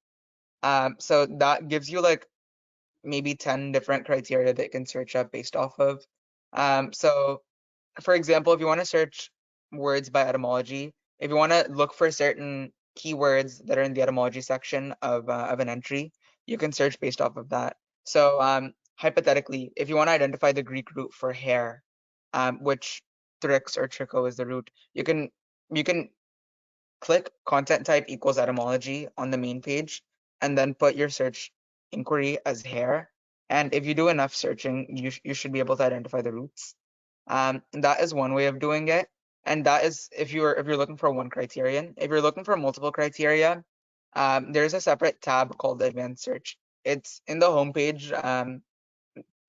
S2: So that gives you like maybe 10 different criteria that you can search up based off of. So for example, if you want to search words by etymology, if you want to look for certain keywords that are in the etymology section of an entry, you can search based off of that. So hypothetically, if you want to identify the Greek root for hair, which trix or tricho is the root, you can click content type equals etymology on the main page, and then put your search inquiry as hair. And if you do enough searching, you should be able to identify the roots. That is one way of doing it. And that is if you're looking for one criterion. If you're looking for multiple criteria, there's a separate tab called advanced search. It's in the homepage.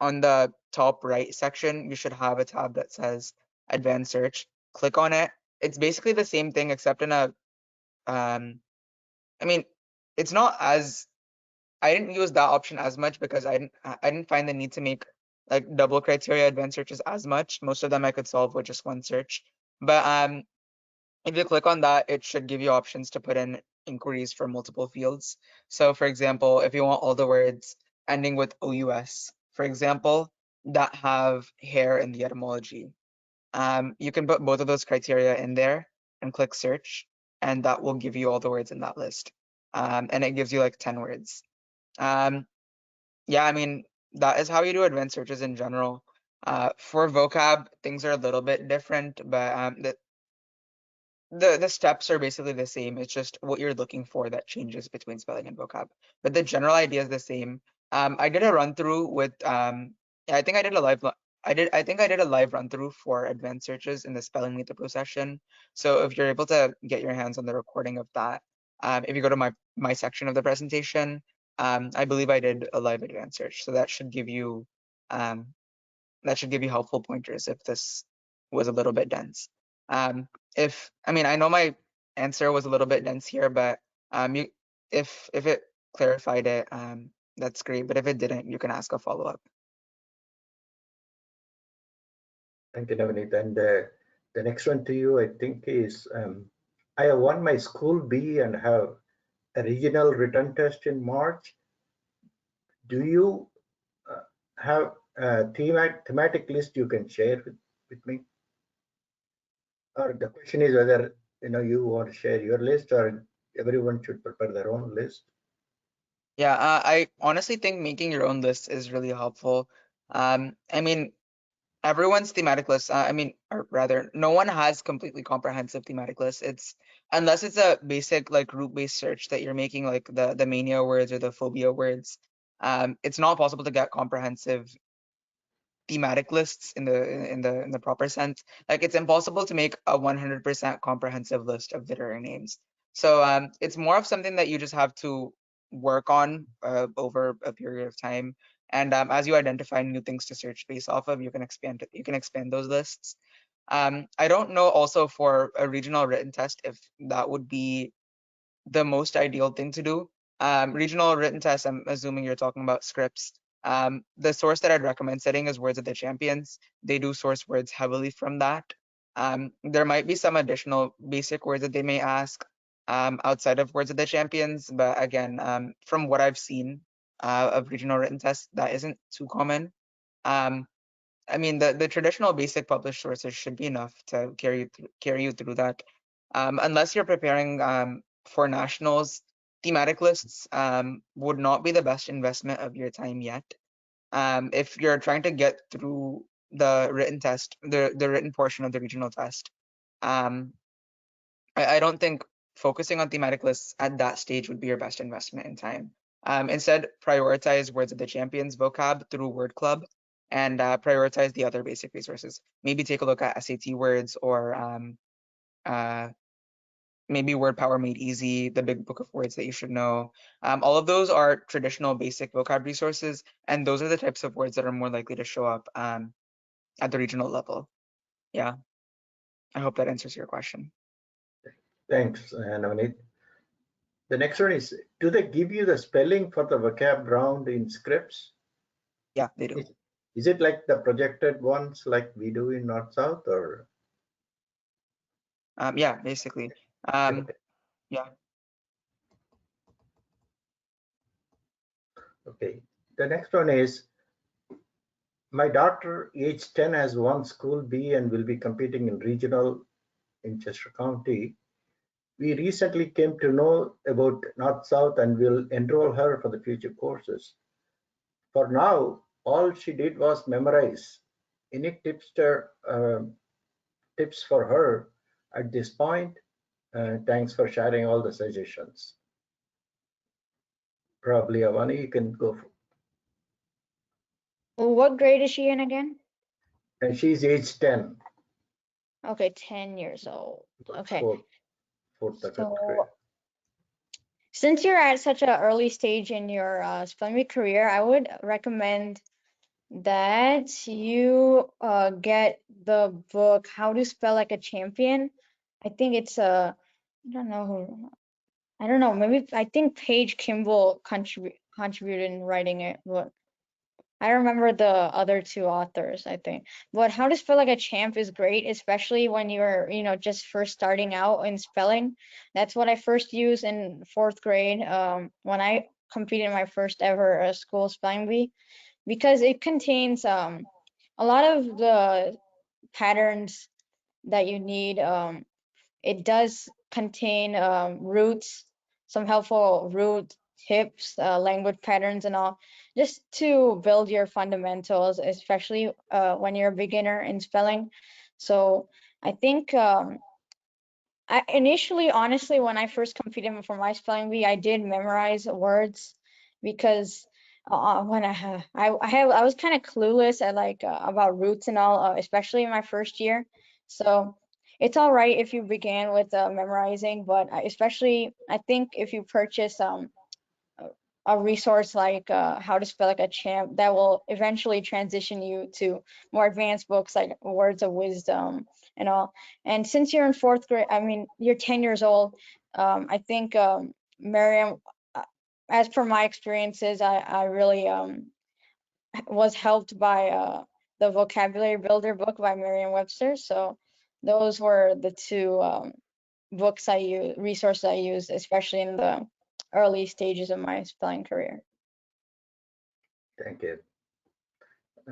S2: On the top right section, you should have a tab that says advanced search. Click on it. It's basically the same thing except in a I mean, it's not as I didn't use that option as much because I didn't find the need to make like double criteria advanced searches as much. Most of them I could solve with just one search. But if you click on that, it should give you options to put in inquiries for multiple fields. So for example, if you want all the words ending with OUS, for example, that have hair in the etymology, you can put both of those criteria in there and click search, and that will give you all the words in that list. And it gives you like 10 words. Yeah, I mean, that is how you do advanced searches in general. For vocab, things are a little bit different, but the steps are basically the same. It's just what you're looking for that changes between spelling and vocab. But the general idea is the same. I did a run through with I think I did a live I think I did a live run through for advanced searches in the spelling meet the pro session. So if you're able to get your hands on the recording of that, if you go to my section of the presentation, I believe I did a live advanced search. So um, that should give you helpful pointers if this was a little bit dense. I mean, I know my answer was a little bit dense here, but if it clarified it, that's great. But if it didn't, you can ask a follow-up.
S1: Thank you, Navneeth. And the next one to you, I think, is I have won my school B and have a regional written test in March. Do you have thematic list you can share with me? Or the question is whether you want to share your list or everyone should prepare their own list.
S2: Yeah, I honestly think making your own list is really helpful. I mean, everyone's thematic list, or rather, no one has completely comprehensive thematic lists. It's unless it's a basic like root-based search that you're making, like the mania words or the phobia words. It's not possible to get comprehensive thematic lists in the proper sense. Like it's impossible to make a 100% comprehensive list of literary names. So it's more of something that you just have to work on over a period of time. And as you identify new things to search based off of, you can expand those lists. I don't know also for a regional written test if that would be the most ideal thing to do. Regional written tests, I'm assuming you're talking about Scripps. The source that I'd recommend setting is Words of the Champions. They do source words heavily from that. There might be some additional basic words that they may ask outside of Words of the Champions, but again, from what I've seen of regional written tests, that isn't too common. I mean, the traditional basic published sources should be enough to carry you through that. Unless you're preparing for nationals, thematic lists would not be the best investment of your time yet. If you're trying to get through the written test, the written portion of the regional test, um, I don't think focusing on thematic lists at that stage would be your best investment in time. Instead, prioritize Words of the Champions vocab through Word Club and prioritize the other basic resources. Maybe take a look at SAT words or maybe Word Power Made Easy, the big book of words that you should know. All of those are traditional basic vocab resources, and those are the types of words that are more likely to show up at the regional level. Yeah, I hope that answers your question.
S1: Thanks, Navneeth. The next one is, do they give you the spelling for the vocab round in Scripps?
S2: Yeah, they do.
S1: Is it like the projected ones like we do in North South or?
S2: Yeah, basically.
S1: Okay.
S2: Yeah.
S1: Okay. The next one is, my daughter, age 10, has won School B and will be competing in regional in Chester County. We recently came to know about North South and will enroll her for the future courses. For now, all she did was memorize. Any tips for her at this point? Thanks for sharing all the suggestions. Probably Avani, you can go.
S3: Well, what grade is she in again?
S1: And she's age 10.
S3: Okay, 10 years old. Okay.
S1: Fourth or fifth grade.
S3: So since you're at such an early stage in your spelling bee career, I would recommend that you get the book How to Spell Like a Champion. I think it's I don't know, maybe I think Paige Kimball contributed in writing it, but I remember the other two authors, I think. But How to Spell Like a Champ is great, especially when you're, just first starting out in spelling. That's what I first used in fourth grade when I competed in my first ever school spelling bee, because it contains a lot of the patterns that you need. It does contain roots, some helpful root tips, language patterns, and all, just to build your fundamentals, especially when you're a beginner in spelling. So I think I initially, honestly, when I first competed for my spelling bee, I did memorize words because when I was kind of clueless at like about roots and all, especially in my first year. So it's all right if you begin with memorizing, but especially I think if you purchase a resource like How to Spell Like a Champ, that will eventually transition you to more advanced books like Words of Wisdom and all. And since you're in fourth grade, I mean, you're 10 years old, I think Miriam, as per my experiences, I really was helped by the Vocabulary Builder book by Merriam-Webster. So those were the two resources I used, especially in the early stages of my spelling career.
S1: Thank you.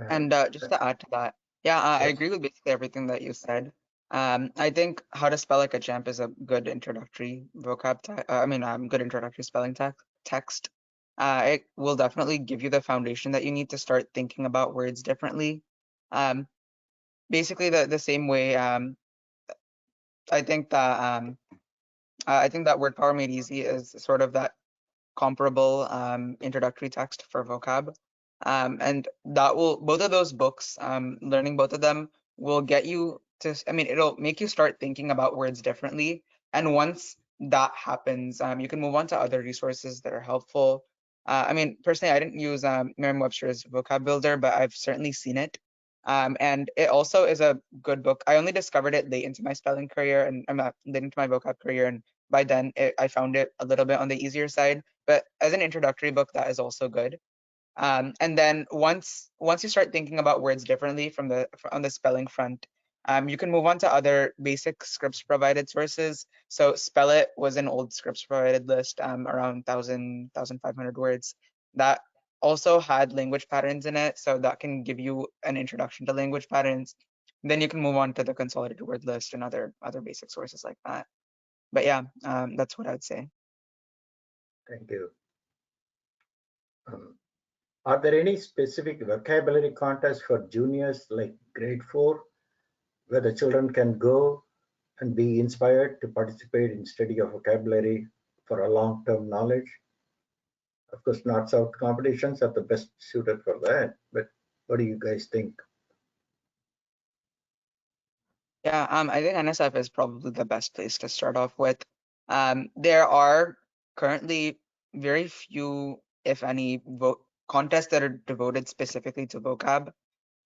S2: And just to add to that, yeah, I
S1: Yes.
S2: agree with basically everything that you said. I think How to Spell Like a Champ is a good introductory good introductory spelling text. It will definitely give you the foundation that you need to start thinking about words differently. Basically the same way. I think that Word Power Made Easy is sort of that comparable introductory text for vocab. And that will, both of those books, learning both of them will get you to, it'll make you start thinking about words differently. And once that happens, you can move on to other resources that are helpful. Personally, I didn't use Merriam-Webster's Vocab Builder, but I've certainly seen it. And it also is a good book. I only discovered it late into my spelling career, and I'm not late into my vocab career, and by then I found it a little bit on the easier side. But as an introductory book, that is also good. And then once you start thinking about words differently on the spelling front, you can move on to other basic Scripps provided sources. So Spell It was an old Scripps provided list, around 1,500 words. That also had language patterns in it, so that can give you an introduction to language patterns. Then you can move on to the consolidated word list and other basic sources like that. But yeah, that's what I'd say.
S1: Thank you. Are there any specific vocabulary contests for juniors like grade 4 where the children can go and be inspired to participate in study of vocabulary for a long-term knowledge? Of course, North-South competitions are the best suited for that, but what do you guys think?
S2: Yeah, I think NSF is probably the best place to start off with. There are currently very few, if any, contests that are devoted specifically to vocab.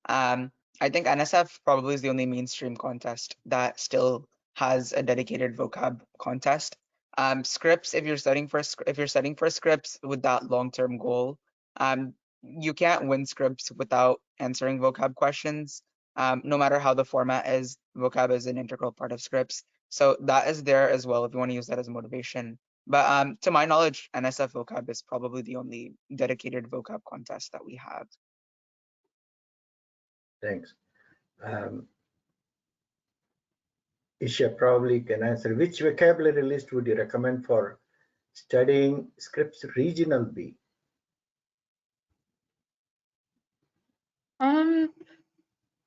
S2: Um, I think NSF probably is the only mainstream contest that still has a dedicated vocab contest. Scripps, if you're studying for Scripps with that long-term goal, you can't win Scripps without answering vocab questions. No matter how the format is, vocab is an integral part of Scripps. So that is there as well if you want to use that as motivation. But to my knowledge, NSF vocab is probably the only dedicated vocab contest that we have.
S1: Thanks. Ishya probably can answer. Which vocabulary list would you recommend for studying Scripps Regional B?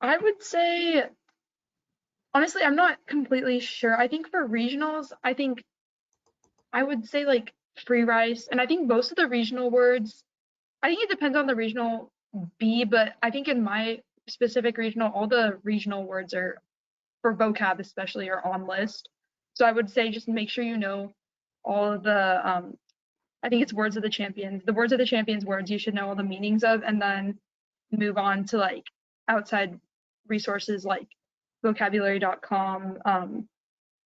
S4: I would say, honestly, I'm not completely sure. I think for regionals, I would say like free rice, and I think most of the regional words, I think it depends on the regional B, but I think in my specific regional, all the regional words are, for vocab especially, are on list. So I would say just make sure you know all of the, I think it's Words of the Champions. The Words of the Champions words you should know all the meanings of, and then move on to like outside resources like vocabulary.com.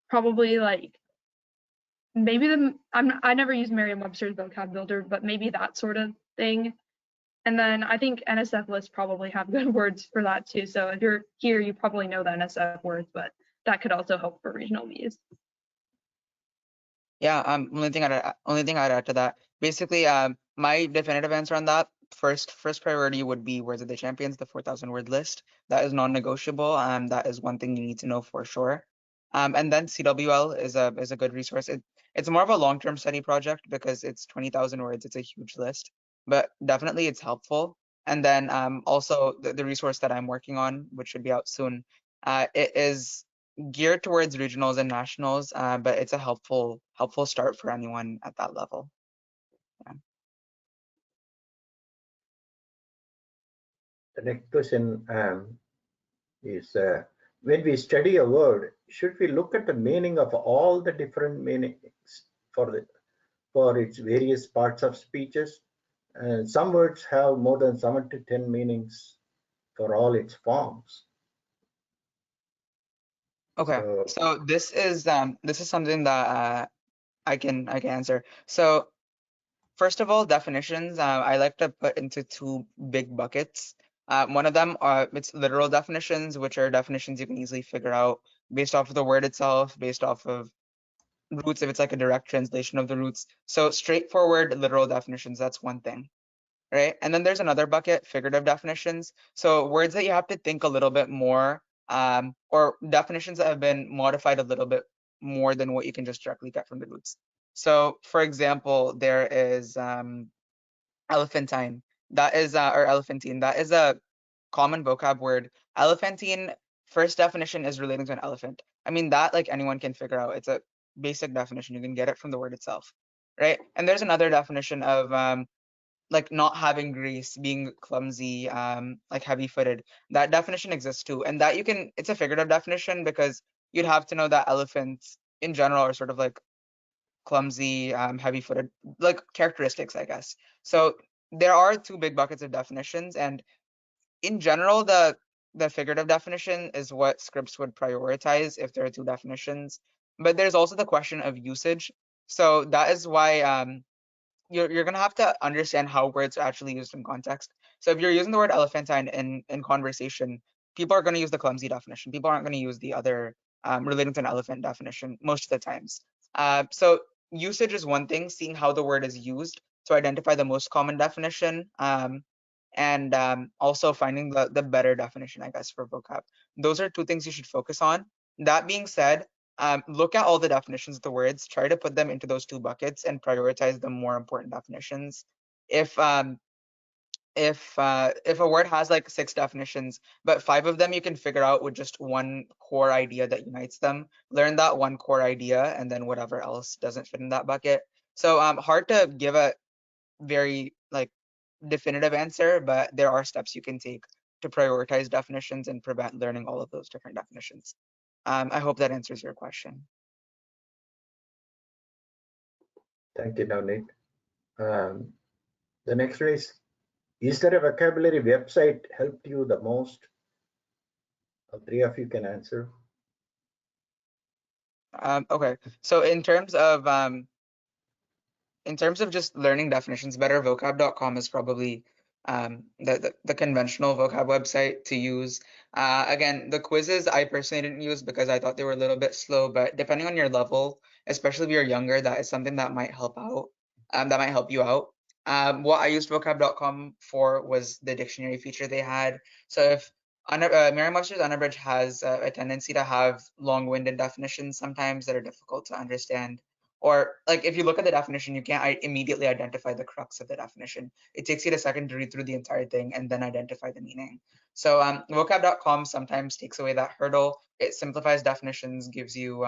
S4: Probably like maybe I never used Merriam-Webster's vocab builder, but maybe that sort of thing. And then I think NSF lists probably have good words for that too. So if you're here, you probably know the NSF words, but that could also help for regional Bs.
S2: Yeah, only thing I'd add to that. Basically, my definitive answer on that, first priority would be Words of the Champions, the 4,000 word list. That is non-negotiable. That is one thing you need to know for sure. And then CWL is a good resource. It's more of a long-term study project because it's 20,000 words. It's a huge list, but definitely it's helpful. And then also the resource that I'm working on, which should be out soon, it is geared towards regionals and nationals, but it's a helpful start for anyone at that level. Yeah.
S1: The next question is, when we study a word, should we look at the meaning of all the different meanings for its various parts of speeches? Some words have more than 7 to 10 meanings for all its forms.
S2: Okay, so this is something that I can answer. So first of all, definitions, I like to put into two big buckets. One of them are it's literal definitions, which are definitions you can easily figure out based off of the word itself, based off of roots, if it's like a direct translation of the roots. So straightforward literal definitions, that's one thing, right? And then there's another bucket, figurative definitions. So words that you have to think a little bit more, or definitions that have been modified a little bit more than what you can just directly get from the roots. So for example, there is elephantine. That is, or elephantine. That is a common vocab word. Elephantine, first definition is relating to an elephant. I mean, that like anyone can figure out. It's a basic definition. You can get it from the word itself, right? And there's another definition of like not having grace, being clumsy, like heavy-footed. That definition exists too, and that you can. It's a figurative definition because you'd have to know that elephants in general are sort of like clumsy, heavy-footed, like characteristics, I guess. So there are two big buckets of definitions, and in general, the figurative definition is what Scripps would prioritize if there are two definitions. But there's also the question of usage. So that is why you're gonna have to understand how words are actually used in context. So if you're using the word elephantine in conversation, people are gonna use the clumsy definition. People aren't gonna use the other relating to an elephant definition most of the times. So usage is one thing, seeing how the word is used to identify the most common definition, and also finding the better definition, I guess, for vocab. Those are two things you should focus on. That being said, look at all the definitions of the words, try to put them into those two buckets and prioritize the more important definitions. If a word has like 6 definitions, but 5 of them you can figure out with just one core idea that unites them, learn that one core idea, and then whatever else doesn't fit in that bucket. So hard to give a very like definitive answer, but there are steps you can take to prioritize definitions and prevent learning all of those different definitions. I hope that answers your question.
S1: Thank you, Navneeth. The next one is there a vocabulary website helped you the most? All 3 of you can answer.
S2: Okay, so in terms of just learning definitions better, vocab.com is probably the conventional vocab website to use. Again, the quizzes I personally didn't use because I thought they were a little bit slow, but depending on your level, especially if you're younger, that is something that might help out, that might help you out. What I used vocab.com for was the dictionary feature they had. So if Merriam-Webster's Unabridged has a tendency to have long-winded definitions sometimes that are difficult to understand. Or like if you look at the definition, you can't immediately identify the crux of the definition. It takes you a second to read through the entire thing and then identify the meaning. So vocab.com sometimes takes away that hurdle. It simplifies definitions, gives you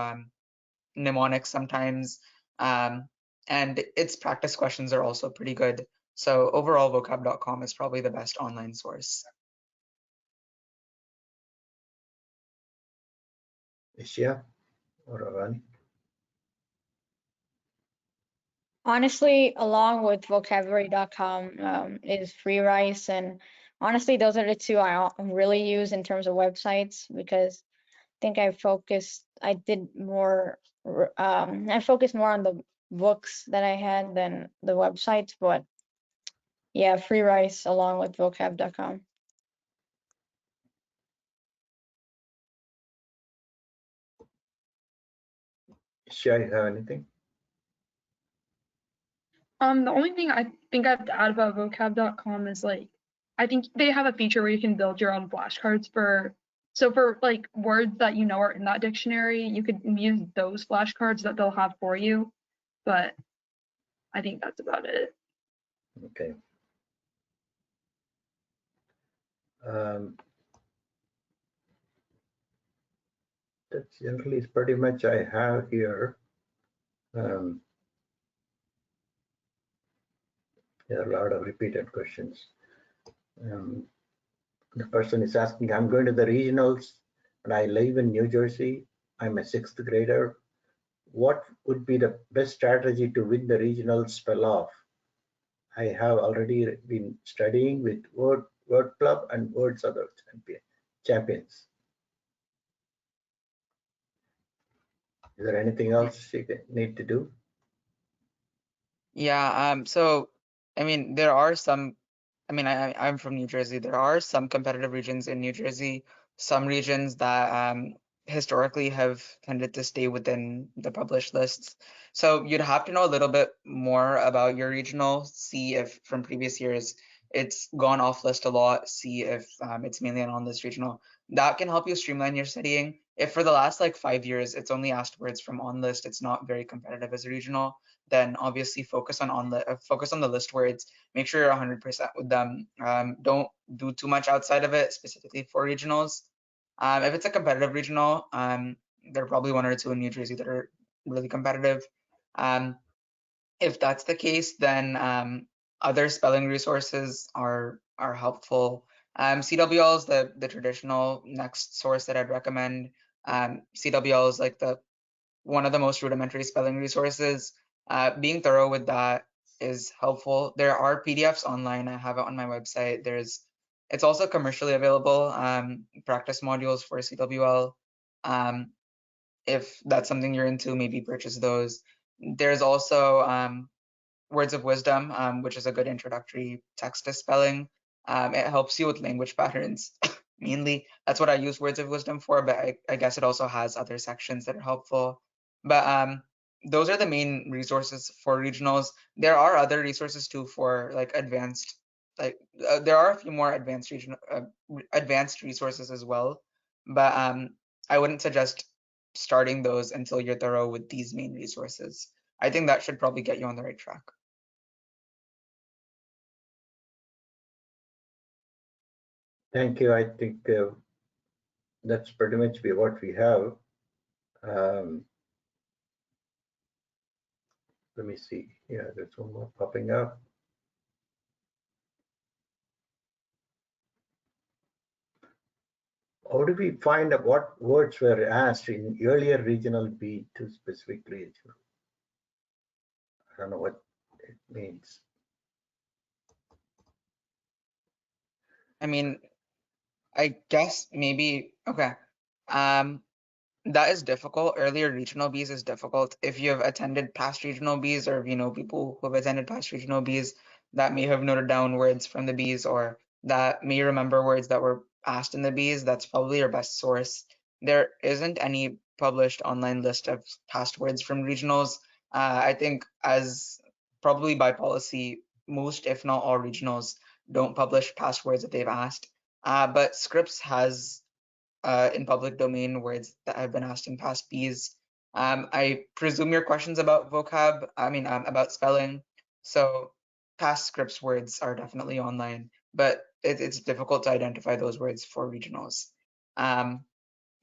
S2: mnemonics sometimes, and its practice questions are also pretty good. So overall, vocab.com is probably the best online source.
S1: Ishya or Avani?
S3: Honestly, along with vocabulary.com is Free Rice, and honestly, those are the two I really use in terms of websites because I think I focused more on the books that I had than the websites, but yeah, Free Rice along with vocab.com.
S1: Ishya, you have anything?
S4: The only thing I think I have to add about vocab.com is like, I think they have a feature where you can build your own flashcards for like words that you know are in that dictionary, you could use those flashcards that they'll have for you. But I think that's about it.
S1: Okay. That generally is pretty much I have here. There are a lot of repeated questions. The person is asking, I'm going to the regionals and I live in New Jersey. I'm a 6th grader. What would be the best strategy to win the regional spell off? I have already been studying with Word Club and Words Other Champions. Is there anything else you need to do?
S2: Yeah, so I mean, there are some, I mean, I'm from New Jersey. There are some competitive regions in New Jersey, some regions that historically have tended to stay within the published lists. So you'd have to know a little bit more about your regional, see if from previous years it's gone off list a lot, see if it's mainly an on-list regional. That can help you streamline your studying. If for the last like 5 years, it's only asked words from on-list, it's not very competitive as a regional, then obviously focus on the list words. Make sure you're 100% with them. Don't do too much outside of it, specifically for regionals. If it's a competitive regional, there are probably 1 or 2 in New Jersey that are really competitive. If that's the case, then other spelling resources are helpful. CWL is the traditional next source that I'd recommend. CWL is like one of the most rudimentary spelling resources. Being thorough with that is helpful. There are PDFs online. I have it on my website. It's also commercially available, practice modules for CWL. If that's something you're into, maybe purchase those. There's also Words of Wisdom, which is a good introductory text to spelling. It helps you with language patterns mainly. That's what I use Words of Wisdom for, but I guess it also has other sections that are helpful. But those are the main resources for regionals. There are other resources too for like advanced, there are a few more advanced advanced resources as well. But I wouldn't suggest starting those until you're thorough with these main resources. I think that should probably get you on the right track.
S1: Thank you. I think that's pretty much what we have. Let me see. Yeah, there's one more popping up. How do we find out what words were asked in earlier regional B to specific regional? I don't know what it means.
S2: I mean, I guess maybe, okay. That is difficult. Earlier regional Bs is difficult. If you have attended past regional Bs, or if you know people who have attended past regional Bs that may have noted down words from the Bs, or that may remember words that were asked in the Bs, that's probably your best source. There isn't any published online list of past words from regionals. I think as probably by policy, most, if not all regionals don't publish past words that they've asked. But Scripps has in public domain words that have been asked in past Bs. I presume your question's about vocab, about spelling. So past Scripps words are definitely online, but it's difficult to identify those words for regionals.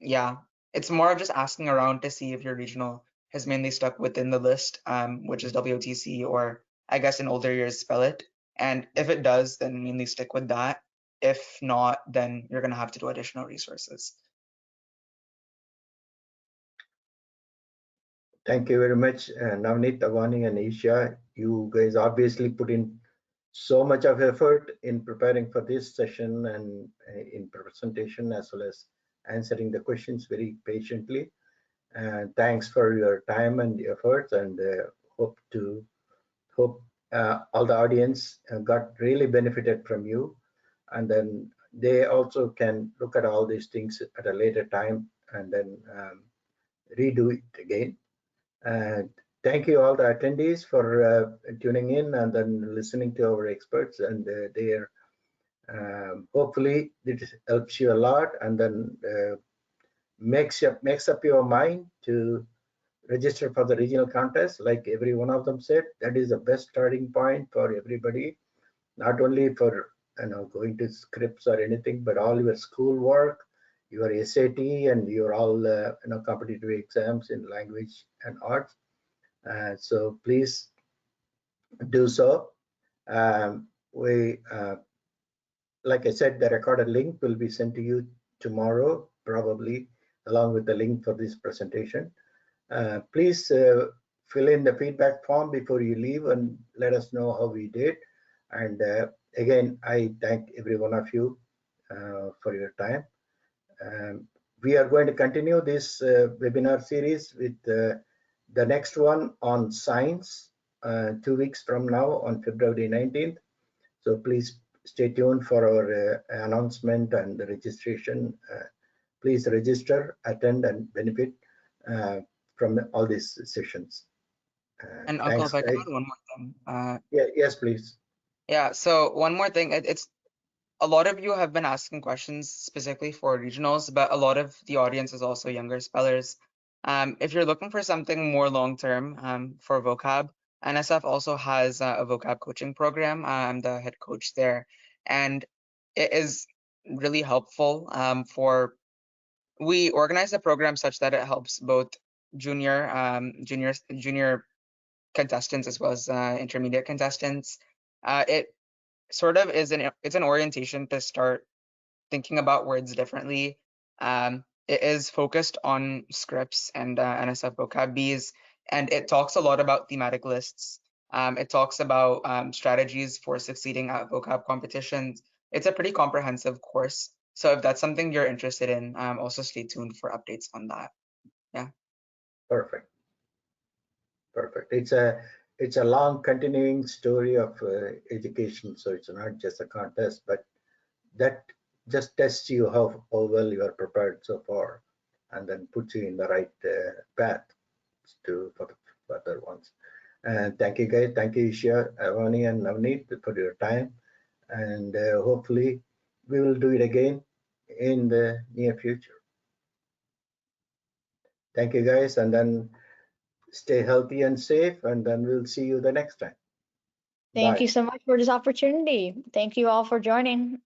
S2: Yeah, it's more of just asking around to see if your regional has mainly stuck within the list, which is WTC, or I guess in older years spell it. And if it does, then mainly stick with that. If not, then you're going to have to do additional resources.
S1: Thank you very much, Navneeth, Avani, and Ishya. You guys obviously put in so much of effort in preparing for this session and in presentation, as well as answering the questions very patiently. Thanks for your time and efforts, and hope all the audience got really benefited from you, and then they also can look at all these things at a later time and then redo it again. Thank you all the attendees for tuning in and then listening to our experts, and hopefully this helps you a lot, and then makes up your mind to register for the regional contest. Like every one of them said, that is the best starting point for everybody, not only for going to Scripps or anything, but all your school work, your SAT, and your all competitive exams in language and arts. So please do so. Like I said, the recorded link will be sent to you tomorrow, probably, along with the link for this presentation. Please fill in the feedback form before you leave and let us know how we did. And again, I thank every one of you for your time. We are going to continue this webinar series with the next one on science 2 weeks from now on February 19th. So please stay tuned for our announcement and the registration. Please register, attend, and benefit from all these sessions.
S2: And Uncle, if I can add one more thing.
S1: Yeah, yes, please.
S2: Yeah, so one more thing, it's a lot of you have been asking questions specifically for regionals, but a lot of the audience is also younger spellers. If you're looking for something more long-term for vocab, NSF also has a vocab coaching program. I'm the head coach there, and it is really helpful we organize the program such that it helps both junior contestants as well as intermediate contestants. It sort of it's an orientation to start thinking about words differently. It is focused on Scripps and NSF vocab bees, and it talks a lot about thematic lists. It talks about strategies for succeeding at vocab competitions. It's a pretty comprehensive course. So if that's something you're interested in, also stay tuned for updates on that. Yeah.
S1: Perfect. Perfect. It's a long continuing story of education. So it's not just a contest, but that just tests you how well you are prepared so far, and then puts you in the right path for the further ones. And thank you guys. Thank you, Ishya, Avani, and Navneeth for your time. And hopefully we will do it again in the near future. Thank you guys, and then stay healthy and safe, and then we'll see you the next time.
S3: Thank
S1: Bye.
S3: you so much for this opportunity. Thank you all for joining.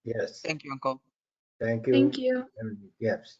S1: Yes.
S2: Thank you, Uncle.
S1: Thank you.
S4: Thank you.
S1: Yes.